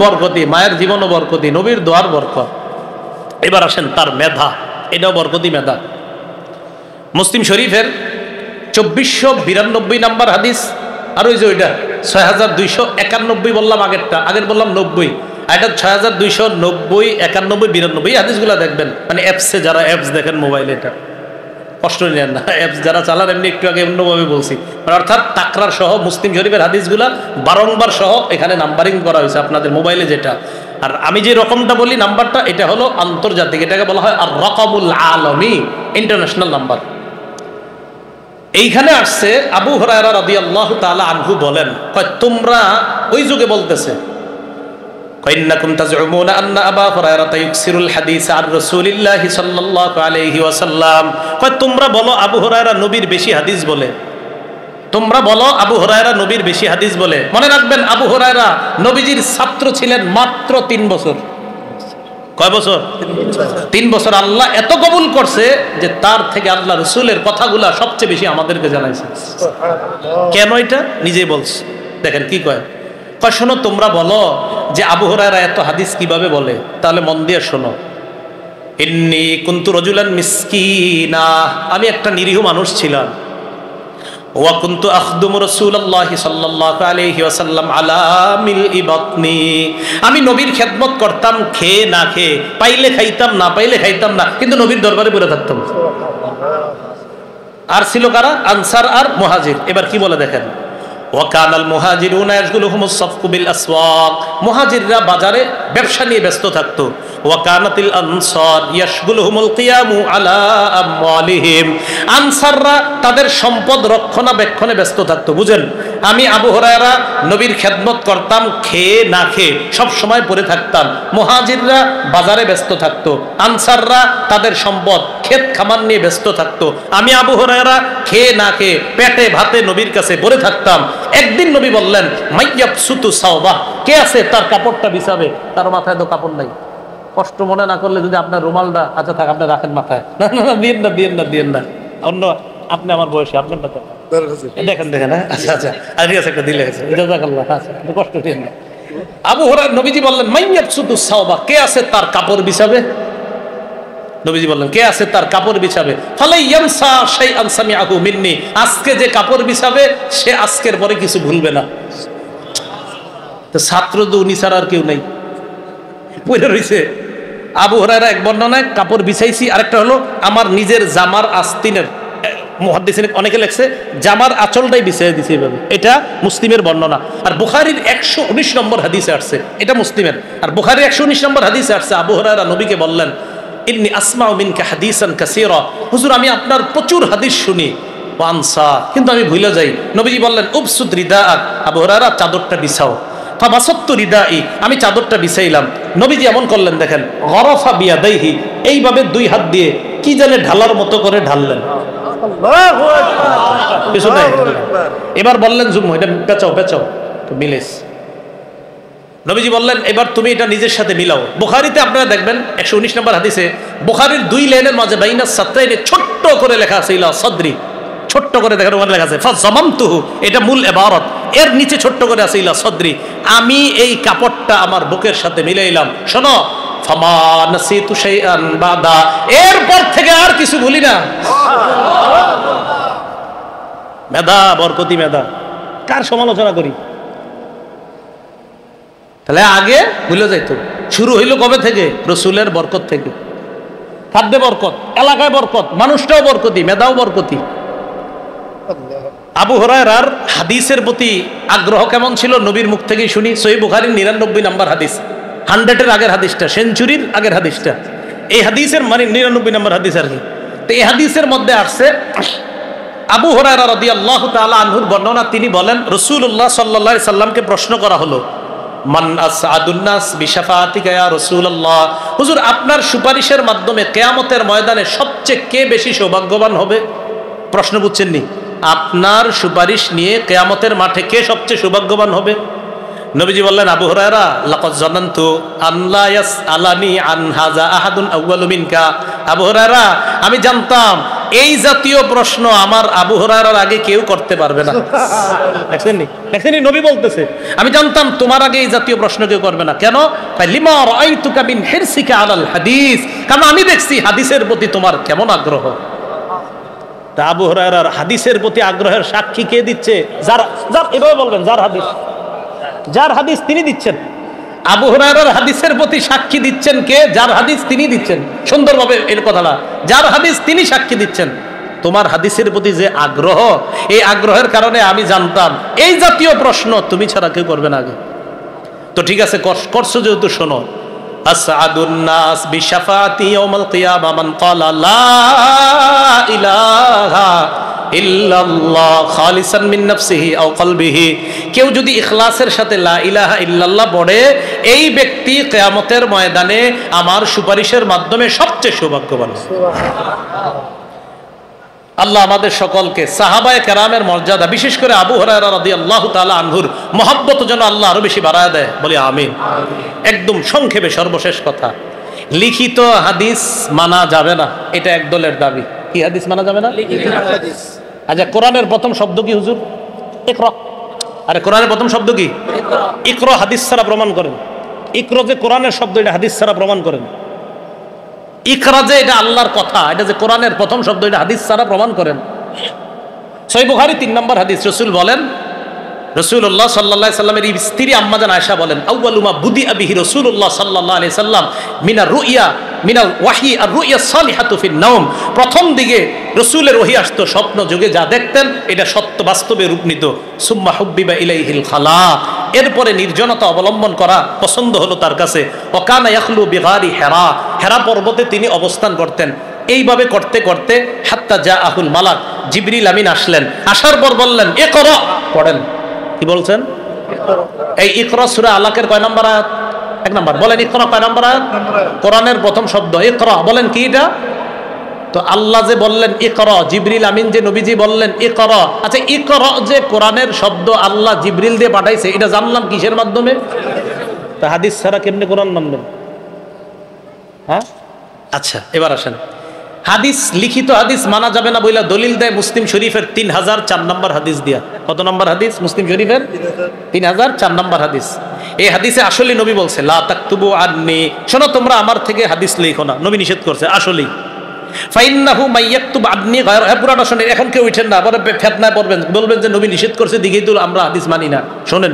বরকতি? মায়ের জীবনও বরকতি, নবীর দোয়ার বরকত। এবার আসেন তার মেধা, এটাও বরকতি মেধা। মুসলিম শরীফের 2492 নাম্বার হাদিস, আর ওই যে ওইটা 6291 বললাম, আগের বললাম 90, এটা 6290, 91, 92 হাদিসগুলো দেখবেন। মানে অ্যাপসে যারা অ্যাপস দেখেন মোবাইলে, এটা কষ্ট নেন না, অ্যাপস যারা চালান এমনি একটু আগে অন্যভাবে বলছি, অর্থাৎ তাকরার সহ মুসলিম শরীফের হাদিসগুলা বারংবার সহ এখানে নাম্বারিং করা হয়েছে আপনাদের মোবাইলে যেটা। আর আমি যে রকমটা বলি নাম্বারটা, এটা হলো আন্তর্জাতিক, এটাকে বলা হয় আর রকমুল আলমী, ইন্টারন্যাশনাল নাম্বার। এইখানে আসছে আবু হুরায়রা রাদিয়াল্লাহু তাআলা আনহু বলেন, কয় তোমরা ওই যুগে বলতেছে, ইন্নাকুম তাজউমুনা আন্না আবা হুরায়রা ইউকসিরুল হাদিস আর রাসূলিল্লাহি সাল্লাল্লাহু আলাইহি ওয়াসাল্লাম, কয় তোমরা বলো আবু হুরায়রা নবীর বেশি হাদিস বলে। তোমরা বলো আবু হুরায়রা নবীর বেশি হাদিস বলে। মনে রাখবেন, আবু হুরায়রা নবীজির ছাত্র ছিলেন মাত্র 3 বছর। কয় বছর? 3 বছর। আল্লাহ এত কবুল করছে যে তার থেকে আল্লাহ রসুলের কথাগুলা সবচেয়ে বেশি আমাদেরকে জানাইছে। কেন? এটা নিজেই বলছে। দেখেন কি কয়, কয় শোনো, তোমরা বলো যে আবু হুরায়রা এত হাদিস কিভাবে বলে, তাহলে মন দিয়ে শোনো। ইন্নী কুনতু রাজুলান মিসকিনা, আমি একটা নিরীহ মানুষ ছিলাম। ওয়া কুনতু আখদুমু রাসূলুল্লাহি সাল্লাল্লাহু আলাইহি ওয়াসাল্লাম আলা মিলই বাতনি, আমি নবীর খেদমত করতাম খেয়ে না খেয়ে, পাইলে খাইতাম না পাইলে খাইতাম না, কিন্তু নবীর দরবারে পড়ে থাকতাম। আর ছিল কারা? আনসার আর মুহাজির। এবার কি বলে দেখেন, ওয়াকানাল মুহাজিরুনা ইয়াশগুলুহুমুস সাফকু বিল আসওয়াক, মুহাজিররা বাজারে ব্যবসা নিয়ে ব্যস্ত থাকতো। ওয়াকানাতিল আনসার ইয়াশগুলুহুমুল কিয়ামু আলা আমওয়ালিহিম, আনসাররা তাদের সম্পদ রক্ষণাবেক্ষণে ব্যস্ত থাকতো। বুঝেন, আমি আবু হুরায়রা নবীর খেদমত করতাম খেয়ে না খেয়ে, সব সময় পড়ে থাকতাম। মুহাজিররা বাজারে ব্যস্ত থাকতো, আনসাররা তাদের সম্পদ ক্ষেত খামার নিয়ে ব্যস্ত থাকতো। আমি আবু হুরায়রা খেয়ে না খেয়ে পেটে ভাতে নবীর কাছে পড়ে থাকতাম। একদিন নবী বললেন, মাইয়াবসুতু সাওবা, কে আছে তার কাপড়টা বিছাবে? তার মাথায় তো কাপড় নাই। কষ্ট মনে না করলে যদি আপনার রুমালটা, আচ্ছা থাক আপনি রাখেন মাথায়, না না না দিয়েন না দিয়েন না দিয়েন না, অন্য আপনি আমার বয়সী, আপনার কথা দেখেন দেখেন। আচ্ছা আচ্ছা ঠিক আছে, একটা দিলে জাযাকাল্লাহ, আচ্ছা কষ্ট দিয়েন না। আবু হুরায়রা, নবীজি বললেন, মাইয়াবসুতু সাওবা, কে আছে তার কাপড় বিছাবে? নবীজি বললেন, কে আছে তার কাপড় বিছাবে? ফালাই ইয়ানসা শাইআন সামিআহু মিন্নি, আজকে যে কাপড় বিছাবে সে আজকের পরে কিছু ভুলবে না। তো ছাত্র তো উনি ছাড়া আর কেউ নাই, পড়ে রইছে। আবু হুরায়রা এক বর্ণনায় কাপড় বিছাইছি, আরেকটা হলো আমার নিজের জামার আস্তিনের, মুহাদ্দিসিন অনেকে লেখছে জামার আঁচলটাই বিছিয়ে দিছে এইভাবে, এটা মুসলিমের বর্ণনা। আর বুখারীর 119 নম্বর হাদিসে আসছে, এটা মুসলিমের। আর বুখারীর 119 নম্বর হাদিসে আসছে, আবু হুরায়রা নবীকে বললেন, ইন্নী আসমাউ মিনকা হাদিসান কাসীরা, হুজুর আমি আপনার প্রচুর হাদিস শুনি, ওয়ানসা, কিন্তু আমি ভুলে যাই। নবীজি বললেন, উবসুত রিদাআক, আবু হুরায়রা চাদরটা বিছাও। ফাবাসাততু রিদাই, আমি চাদরটা বিছাইলাম। নবীজি এমন করলেন, দেখেন, গরাফা বিয়াদাইহি, এইভাবে 2 হাত দিয়ে কি জানে ঢালার মতো করে ঢাললেন। আল্লাহু আকবার। এবার বললেন, জুম্মু এটা পেঁচাও পেঁচাও, তো মিলেস। নবীজি বললেন, এবার তুমি এটা নিজের সাথে মিলাও। বুখারীতে আপনারা দেখবেন 119 নম্বর হাদিসে, বুখারীর 2 লাইনের মাঝে বাইনা সাতরাইনে ছোট্ট করে লেখা আছে ইলা সাদরি, ছোট্ট করে দেখেন ওখানে লেখা আছে ফাযামামতুহু, এটা মূল ইবারত। এর নিচে ছোট্ট করে আছে ইলা সাদরি, আমি এই কাপড়টা আমার বুকের সাথে মিলাইলাম। শোনো, ফামা নাসিতু শাইআন বাদা, এরপর থেকে আর কিছু ভুলি না। মেধা, বরকতি মেধা। কার সমালোচনা করি? তাহলে আগে ভুলে যাইতো। শুরু হইল কবে থেকে? রসুলের বরকত থেকে। খাদ্যে বরকত, এলাকায় বরকত, মানুষটাও বরকতি, মেধাও বরকতি। আবু হুরায়রার হাদিসের প্রতি আগ্রহ কেমন ছিল নবীর মুখ থেকেই শুনি। সহিহ বুখারীর 99 নম্বর হাদিস, 100-এর আগের হাদিসটা, সেঞ্চুরির আগের হাদিসটা, এই হাদিসের মানে 99 নম্বর হাদিস আর কি। তো এই হাদিসের মধ্যে আসছে আবু হুরায়রা রাদিয়াল্লাহু তাআলা আনহুর বর্ণনা, তিনি বলেন, রাসূলুল্লাহ সাল্লাল্লাহু আলাইহি সাল্লামকে প্রশ্ন করা হলো, মান আসআদুন নাস বিশাফাতিকা ইয়া রাসূলুল্লাহ, হুজুর আপনার সুপারিশের মাধ্যমে কিয়ামতের ময়দানে সবচেয়ে কে বেশি সৌভাগ্যবান হবে? প্রশ্ন বুঝছেন নি? আপনার সুপারিশ নিয়ে কিয়ামতের মাঠে কে সবচেয়ে সৌভাগ্যবান হবে? নবীজি বললেন, আবু হুরায়রা লাকাদ জানানতু আল্লা ইয়াসআলানি আন হাযা আহাদুন আউয়ালু মিনকা। আবু হুরায়রা, আমি জানতাম এই জাতীয় প্রশ্ন আমার আবু হুরায়রার আগে কেউ করতে পারবে না। দেখছেন নবী বলতেছে, আমি জানতাম তোমার আগে এই জাতীয় প্রশ্ন কেউ করবে না। কেন? লিমা রাআইতুকা মিন হিরসিকা আলাল হাদিস, কারণ আমি দেখছি হাদিসের প্রতি তোমার কেমন আগ্রহ। তা আবু হুরায়রার হাদিসের প্রতি আগ্রহের সাক্ষী কে দিচ্ছে? যার এভাবে বলবেন, যার হাদিস তিনি দিচ্ছেন। আবু হুরায়রার হাদিসের প্রতি সাক্ষী দিচ্ছেন কে? যার হাদিস তিনি দিচ্ছেন। সুন্দরভাবে এর কথাটা, যার হাদিস তিনি সাক্ষী দিচ্ছেন। তোমার হাদিসের প্রতি যে আগ্রহ, এই আগ্রহের কারণে আমি জানতাম এই জাতীয় প্রশ্ন তুমি ছাড়া কেউ করবে না আগে। তো ঠিক আছে, করছো যেহেতু শোনো, আসআদুন নাস বিশাফাতি ইয়াউমাল কিয়ামা মান ক্বালা লা ইলাহা ইল্লাল্লাহ খালিসান মিন নাফসিহি আও কলবিহি। কেউ যদি ইখলাসের সাথে লা ইলাহা ইল্লাল্লাহ পড়ে, এই ব্যক্তি কিয়ামতের ময়দানে আমার সুপারিশের মাধ্যমে সবচেয়ে সৌভাগ্যবান। আল্লাহ আমাদের সকলকে সাহাবায়ে কেরামের মর্যাদা, বিশেষ করে আবু হুরায়রা রাদিয়াল্লাহু তাআলা আনহুর মহব্বত যেন আল্লাহ আরো বেশি বাড়ায় দেয়, বলি আমিন। একদম সংক্ষেপে সর্বশেষ কথা, লিখিত হাদিস মানা যাবে না, এটা একদলের দাবি। কি হাদিস মানা যাবে না? আচ্ছা, কোরআনের প্রথম শব্দ কি হুজুর? ইকরা। আরে কোরআনের প্রথম শব্দ কি? ইকরা। হাদিস ছাড়া প্রমাণ করেন। ইকরা যে কোরআনের শব্দ, এটা হাদিস ছাড়া প্রমাণ করেন। ইকরা যে এটা আল্লাহর কথা, এটা যে কোরআনের প্রথম শব্দ, এটা হাদিস ছাড়া প্রমাণ করেন। সহিহ বুখারী 3 নম্বর হাদিস, রাসূল বলেন, রাসূলুল্লাহ সাল্লাল্লাহু আলাইহি সাল্লামের স্ত্রী আম্মা জান আয়েশা বলেন, আউয়ালু মা বুদিআ বিহি রাসূলুল্লাহ সাল্লাল্লাহু আলাইহি সাল্লাম মিনার রুইয়া মিনাল ওয়াহি আর রুইয়া সালিহাতু ফিন নাওম। প্রথম দিকে রাসূলের ওহী আসতো স্বপ্ন যুগে, যা দেখতেন এটা সত্য বাস্তবে রূপ নিত। সুম্মা হুব্বিবা ইলাইহিল খালা, এরপরে নির্জনতা অবলম্বন করা পছন্দ হলো তার কাছে। ওয়াকানা ইয়াখলু বিগারি হেরা, হেরা পর্বতে তিনি অবস্থান করতেন। এইভাবে করতে করতে হাত্তা জাআহুল মালাক, জিবরিল আমিন আসলেন। আসার পর বললেন, ইকরা, পড়েন। কি বলছেন? এই ইকরা সূরা আলাকের কয় নম্বর আয়াত? 1 নম্বর। বলেন ইকরা কয় নম্বর আয়াত? কোরআনের প্রথম শব্দ ইকরা। বলেন কি এটা? তো আল্লাহ যে বললেন ইকরা, জিবরিল আমিন যে নবীজি বললেন ইকরা। আচ্ছা, ইকরা যে কোরআনের শব্দ আল্লাহ জিবরিল দিয়ে পাঠাইছে, এটা জানলাম কিসের মাধ্যমে? তা হাদিস ছাড়া কেমনে কোরআন মানবেন? হ্যাঁ, আচ্ছা এবার আসেন। হাদিস, লিখিত হাদিস মানা যাবে না বইলা দলিল দেয় মুসলিম শরীফের 3004 নম্বর হাদিস দিয়া। কত নম্বর হাদিস? মুসলিম শরীফের 3004 নম্বর হাদিস। এই হাদিসে আসলে নবী বলছে, লা তাকতুবু আন্নি, শোনো তোমরা আমার থেকে হাদিস লিখো না। নবী নিষেধ করছে আসলেই। ফাইন্নাহু মাইয়াকতুব আন্নি গায়র, পুরাটা শোনেন, এখন কেউ উঠেন না, পরে ফিতনায় পড়বেন, বলবেন যে নবী নিষেধ করছে দিকেই তো আমরা হাদিস মানি না। শোনেন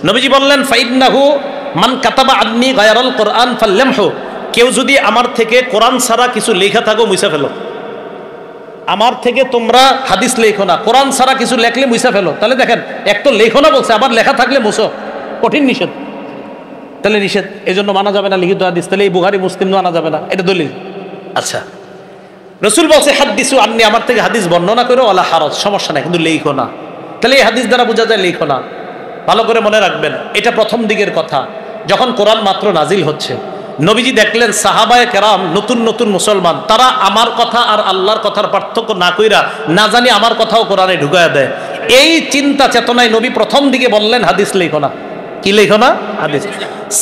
নবীজি বললেন, ফাইন্নাহু মান কাতাবা আন্নি গায়রাল কোরআন ফাল্লামহু, কেউ যদি আমার থেকে কোরআন ছাড়া কিছু লেখা থাকো মুছে ফেলো। আমার থেকে তোমরা হাদিস লেখো না, কোরআন ছাড়া কিছু লেখলে মুছে ফেলো। তাহলে দেখেন, এক তো লেখো না বলছে, আবার লেখা থাকলে মুছো, কঠিন নিষেধ। তাহলে নিষেধ, এই জন্য মানা যাবে না লিখিত হাদিস। তাহলে এই বুখারী মুসলিম মানা যাবে না, এটা দলিল। আচ্ছা, রাসূল বলছে হাদিসু আন্নি, আমার থেকে হাদিস বর্ণনা করো, ওয়ালা হারাজ, সমস্যা নাই, কিন্তু লেখো না। তাহলে এই হাদিস দ্বারা বোঝা যায় লেখো না। ভালো করে মনে রাখবেন, এটা প্রথম দিকের কথা। যখন কোরআন মাত্র নাজিল হচ্ছে, নবীজি দেখলেন সাহাবায়ে কেরাম নতুন নতুন মুসলমান, তারা আমার কথা আর আল্লাহর কথার পার্থক্য না কইরা না জানি আমার কথাও কোরআনে ঢুকায়া দেয়। এই চিন্তা চেতনায় নবী প্রথম দিকে বললেন হাদিস লেখো না। কি লেখো না? হাদিস।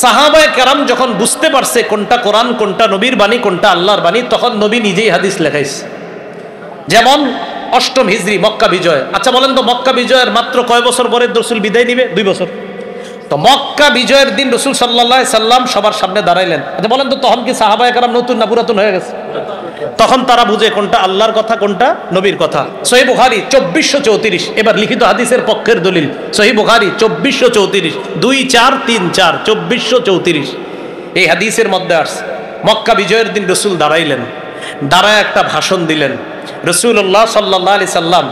সাহাবায়ে কেরাম যখন বুঝতে পারছে কোনটা কোরআন, কোনটা নবীর বাণী, কোনটা আল্লাহর বাণী, তখন নবী নিজেই হাদিস লেখাইছে। যেমন 8ম হিজরি মক্কা বিজয়। আচ্ছা বলেন তো, মক্কা বিজয়ের মাত্র কয় বছর পরে রাসূল বিদায় নিবে? 2 বছর। তো মক্কা বিজয়ের দিন রাসূল সাল্লাল্লাহু আলাইহি সাল্লাম সবার সামনে দাঁড়াইলেন। আচ্ছা বলেন তো, তখন কি সাহাবায়ে কেরাম নতুন না পুরাতন হয়ে গেছে? তখন তারা বুঝে কোনটা আল্লাহর কথা, কোনটা নবীর কথা। সহিহ বুখারী 2434, এবার লিখিত হাদিসের পক্ষের দলিল। সহিহ বুখারী 2434, 2434, 2434 এই হাদিসের মধ্যে আসছে, মক্কা বিজয়ের দিন রাসূল দাঁড়াইলেন, দাঁড়ায় একটা ভাষণ দিলেন। রাসূলুল্লাহ সাল্লাল্লাহু আলাইহি সাল্লাম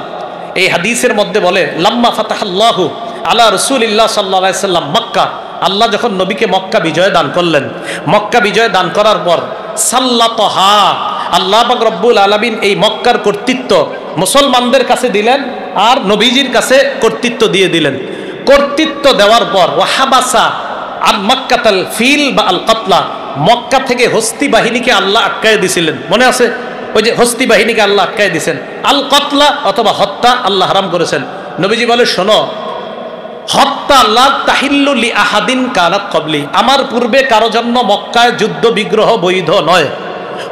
এই হাদিসের মধ্যে বলে, লাম্মা ফাতাহাল্লাহু আলা রাসূলিল্লাহ সাল্লাল্লাহু আলাইহি সাল্লাম মক্কা, আল্লাহ যখন নবীকে মক্কা বিজয় দান করলেন, মক্কা বিজয় দান করার পর সাল্লাতহা, আল্লাহ পাক রব্বুল আলামিন এই মক্কার কর্তৃত্ব মুসলমানদের কাছে দিলেন আর নবীজির কাছে কর্তৃত্ব দিয়ে দিলেন। কর্তৃত্ব দেওয়ার পর ওয়াহাবাসা আন মক্কাতাল ফিল বা আল কাতলা, মক্কা থেকে হস্তি বাহিনীকে আল্লাহ আটকায় দিছিলেন। মনে আছে? ওই যে হস্তি বাহিনীকে আল্লাহ আটকাই দিয়েছেন। আল কতলা অথবা হত্যা আল্লাহ হারাম করেছেন। নবীজি বলে শোনো, হত্যা লা তাহিল্লু লি আহাদিন কানাত ক্বাবলি, আমার পূর্বে কারো জন্য মক্কায় যুদ্ধ বিগ্রহ বৈধ নয়।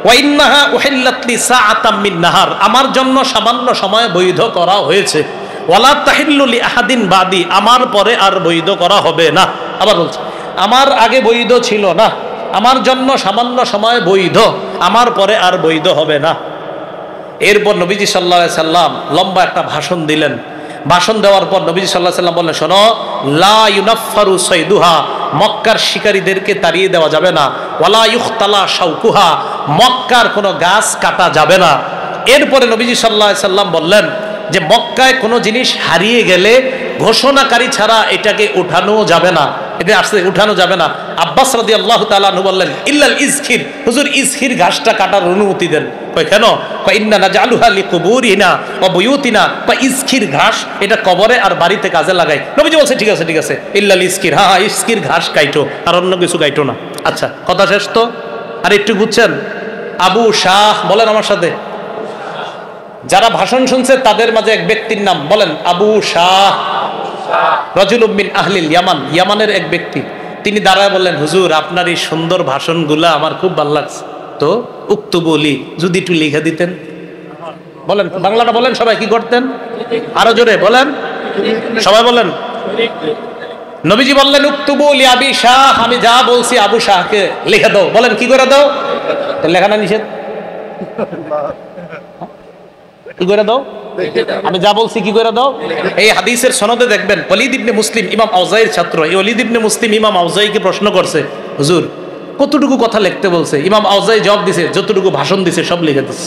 ওয়া ইন্নাহা উহিল্লাত লি সাআতাম মিন নাহার, আমার জন্য সামান্য সময় বৈধ করা হয়েছে। ওয়ালা তাহিল্লু লি আহাদিন বাদি, আমার পরে আর বৈধ করা হবে না। আবার বলছে আমার আগে বৈধ ছিল না, আমার জন্য সামান্য সময় বৈধ, আমার পরে আর বৈধ হবে না। এরপর নবীজি সাল্লাল্লাহু আলাইহি সাল্লাম লম্বা একটা ভাষণ দিলেন। ভাষণ দেওয়ার পর নবীজি সাল্লাল্লাহু আলাইহি সাল্লাম বললেন, শোনো, লা ইউনাফফারু সাইদুহা, মক্কার শিকারীদেরকে তাড়িয়ে দেওয়া যাবে না। ওয়ালা ইউখতালা শাওকুহা, মক্কার কোনো গাছ কাটা যাবে না। এরপরে নবীজি সাল্লাল্লাহু আলাইহি সাল্লাম বললেন যে মক্কায় কোনো জিনিস হারিয়ে গেলে ঘোষণাকারী ছাড়া এটাকে উঠানো যাবে না, এটা আসলে উঠানো যাবে না। আব্বাস রাদিয়াল্লাহু তাআলা আনহু বললেন, ইল্লাল ইজখির, হুজুর ইজখির ঘাসটা কাটার অনুমতি দেন। কই কেন? কই ইন্না নাজআলুহা লিকুবুরিনা ওয়া বুয়ুতিনা, কই ইজখির ঘাস এটা কবরে আর বাড়িতে কাজে লাগাই। নবীজি বলছে ঠিক আছে ঠিক আছে, ইল্লাল ইজখির, হ্যাঁ ইজখির ঘাস কাইটো, আর অন্য কিছু কাইটো না। আচ্ছা, কথা শেষ তো? আর একটু বুঝছেন? আবু শাহ বলেন আমার সাথে। যারা ভাষণ শুনছে তাদের মাঝে এক ব্যক্তির নাম বলেন, আবু শাহ, রাজুলুম মিন আহলিল ইয়ামান, ইয়ামানের এক ব্যক্তি। তিনি দাঁড়ায় বললেন, হুজুর আপনার এই সুন্দর ভাষণগুলা আমার খুব ভালো লাগছে, তো উক্তুবলি যদি একটু লিখে দিতেন। বলেন বাংলাটা বলেন, সবাই কি করতেন? আরো জোরে বলেন, সবাই বলেন। নবীজি বললেন, উক্তুবলি আবি শাহ, আমি যা বলছি আবু শাহকে লিখে দাও। বলেন কি করে দাও? লেখাটা নিষেধ, কি করে দাও? আমি যা বলছি কি করে দাও? এই হাদিসের সনদে দেখবেন ওয়ালিদ ইবনে মুসলিম ইমাম আউজাইর ছাত্র, এই ওয়ালিদ ইবনে মুসলিম ইমাম আউজাইকে প্রশ্ন করছে, হুজুর কতটুকু কথা লিখতে বলছে? ইমাম আউজাই জবাব দিছে, যতটুকু ভাষণ দিছে সব লিখে দিছে।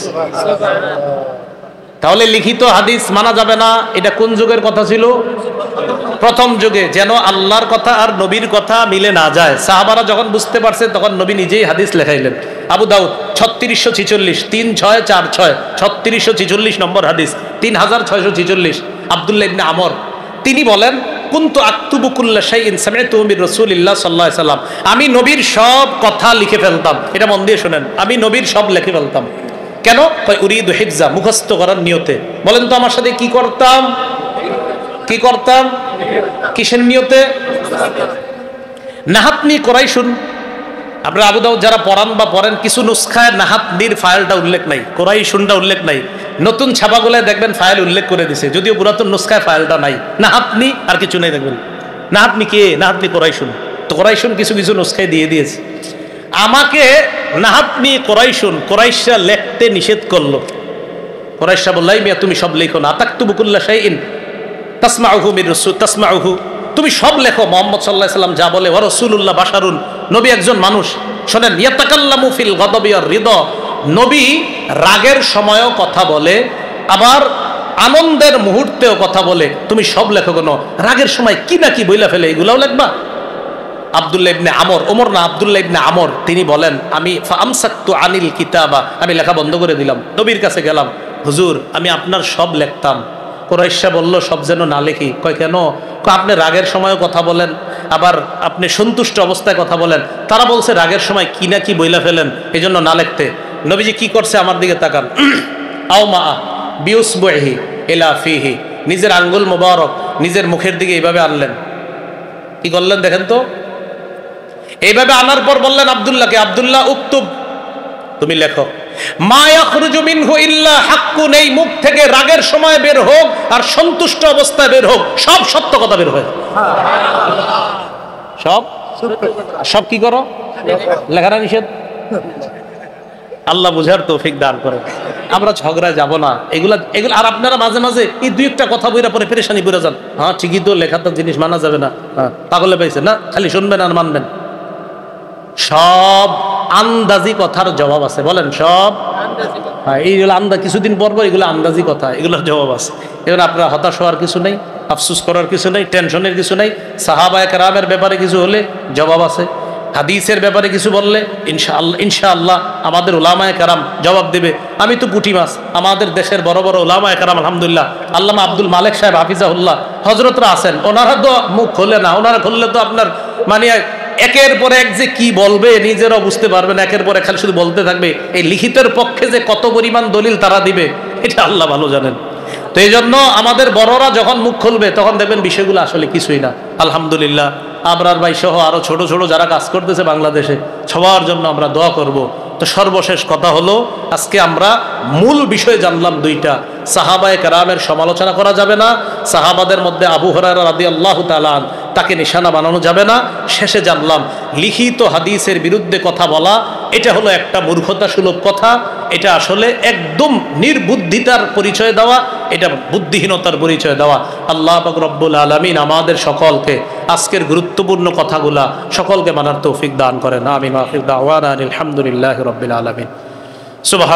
তাহলে লিখিত হাদিস মানা যাবে না। এটা কোন যুগের কথা ছিল? প্রথম যুগে, যেন আল্লাহর কথা আর নবীর কথা মিলে না যায়। সাহাবারা যখন বুঝতে পারছে তখন নবী নিজেই হাদিস লেখাইলেন। আবু দাউদ 3646 3646 3646 নম্বর হাদিস, 3646। আব্দুল্লাহ ইবনে আমর তিনি বলেন, কুনতু আকতুবু কুল্লা শাইইন সামি'তুহু মির রাসূলিল্লাহ সাল্লাল্লাহু আলাইহি সাল্লাম, আমি নবীর সব কথা লিখে ফেলতাম। এটা মন দিয়ে শুনেন, আমি নবীর সব লিখে ফেলতাম। কেন? উরিদু হিফজা, মুখস্থ করার নিয়তে। বলেন তো আমার সাথে কি করতাম? কি করতাম? কিসের নিয়তে? নাহাতনি কোরাইশুন। আপনারা আবু দাউদ যারা পড়ান বা পড়েন, কিছু নুসখায় নাহাতনির ফাইলটা উল্লেখ নাই, কোরাইশুনটা উল্লেখ নাই। নতুন ছাপাগুলায় দেখবেন ফাইল উল্লেখ করে দিছে, যদিও পুরাতন নুসখায় ফাইলটা নাই। নাহাতনি আর কিছু নাই দেখবেন। নাহাতনি কে? নাহাতনি কোরাইশুন। তো কোরাইশুন কিছু কিছু নুসখায় দিয়ে দিয়েছে। আমাকে নাহাতনি কোরাইশুন, কোরাইশরা লিখতে নিষেধ করলো। কোরাইশরা বললাই, মিয়া তুমি সব লেখো না, তাকতুবু কুল্লা শাইইন তাসমাউহু মির রাসূল তাসমাউহু, তুমি সব লেখো। মুহাম্মদ সাল্লাল্লাহু আলাইহি সাল্লাম যা বলে, ওয়া রাসূলুল্লাহ বাশারুন, নবী একজন মানুষ। শোনেন, ইয়াতাকাল্লামু ফিল গদাবি ওয়ার রিদা, নবী রাগের সময়ও কথা বলে, আবার আনন্দের মুহূর্তেও কথা বলে। তুমি সব লেখো কেন? রাগের সময় কি না কি বইলা ফেলে, এগুলাও লিখবা? আব্দুল্লাহ ইবনে আমর, ওমর না, আব্দুল্লাহ ইবনে আমর তিনি বলেন, আমি ফাআমসাকতু আনিল কিতাবা, আমি লেখা বন্ধ করে দিলাম। নবীর কাছে গেলাম, হুজুর আমি আপনার সব লিখতাম। কুরাইশরা বলল সব যেন না লিখি। কয় কেন? আপনি রাগের সময় কথা বলেন, আবার আপনি সন্তুষ্ট অবস্থায় কথা বলেন। তারা বলছে রাগের সময় কি না কি বইলা ফেলেন, এই জন্য না লিখতে। নবীজি কি করছে? আমার দিকে তাকান। আও মা বিউসবুহি ইলা ফিহি, নিজের আঙ্গুল মোবারক নিজের মুখের দিকে এইভাবে আনলেন। কি করলেন দেখেন তো? এইভাবে আনার পর বললেন আব্দুল্লাহকে, আব্দুল্লাহ উক্তুব, তুমি লেখো। মা ইয়াখরুজু মিনহু ইল্লা হাক্কুন, এই মুখ থেকে রাগের সময় বের হোক আর সন্তুষ্ট অবস্থায় বের হোক, সব সত্য কথা বের হয়। সব সব কি করো? লেখাটা নিষেধ। আল্লাহ বুঝার তৌফিক দান করে। আমরা ঝগড়ায় যাব না, এগুলা এগুলো। আর আপনারা মাঝে মাঝে এই দুই একটা কথা বইরা পরে পেরেশানি বইরা যান। হ্যাঁ ঠিকই তো, লেখাটা জিনিস মানা যাবে না, হ্যাঁ পাগলে পাইছে না, খালি শুনবেন আর মানবেন। সব আন্দাজি কথার জবাব আছে। বলেন সব। হ্যাঁ এইগুলো আন্দাজ, কিছুদিন পর পর এগুলো আন্দাজি কথা, এগুলোর জবাব আছে। এবার আপনার হতাশ হওয়ার কিছু নেই, আফসোস করার কিছু নেই, টেনশনের কিছু নেই। সাহাবায়ে কেরামের ব্যাপারে কিছু হলে জবাব আছে। হাদিসের ব্যাপারে কিছু বললে ইনশাআল্লাহ আমাদের উলামায়ে কেরাম জবাব দেবে। আমি তো পুঁটি মাছ, আমাদের দেশের বড় বড় উলামায়ে কেরাম আলহামদুলিল্লাহ, আল্লামা আব্দুল মালেক সাহেব হাফিজাহুল্লাহ হযরতরা আছেন, ওনারা তো মুখ খোলে না। ওনারা খুললে তো আপনার মানে একের পর এক যে কি বলবে নিজেরাও বুঝতে পারবেন, একের পর এক খালি শুধু বলতে থাকবে। এই লিখিতের পক্ষে যে কত পরিমাণ দলিল তারা দিবে এটা আল্লাহ ভালো জানেন। তো এই জন্য আমাদের বড়রা যখন মুখ খুলবে তখন দেখবেন বিষয়গুলো আসলে কিছুই না। আলহামদুলিল্লাহ, আবরার ভাই সহ আরো ছোট ছোট যারা কাজ করতেছে বাংলাদেশে, সবার জন্য আমরা দোয়া করব। তো সর্বশেষ কথা হলো, আজকে আমরা মূল বিষয় জানলাম দুইটা। সাহাবায়ে কেরামের সমালোচনা করা যাবে না, সাহাবাদের মধ্যে আবু হুরায়রা রাদিয়াল্লাহু তাআলা তাকে নিশানা বানানো যাবে না। শেষে জানলাম লিখিত হাদিসের বিরুদ্ধে কথা বলা এটা হলো একটা মূর্খতা সুলভ কথা, এটা আসলে একদম নির্বুদ্ধিতার পরিচয় দেওয়া, এটা বুদ্ধিহীনতার পরিচয় দেওয়া। আল্লাহ পাক রব্বুল আলামিন আমাদের সকলকে আজকের গুরুত্বপূর্ণ কথাগুলা সকলকে মানার তৌফিক দান করেন। আমিন। আখির দাওয়ানা আলহামদুলিল্লাহি রাব্বিল আলামিন। সুবহান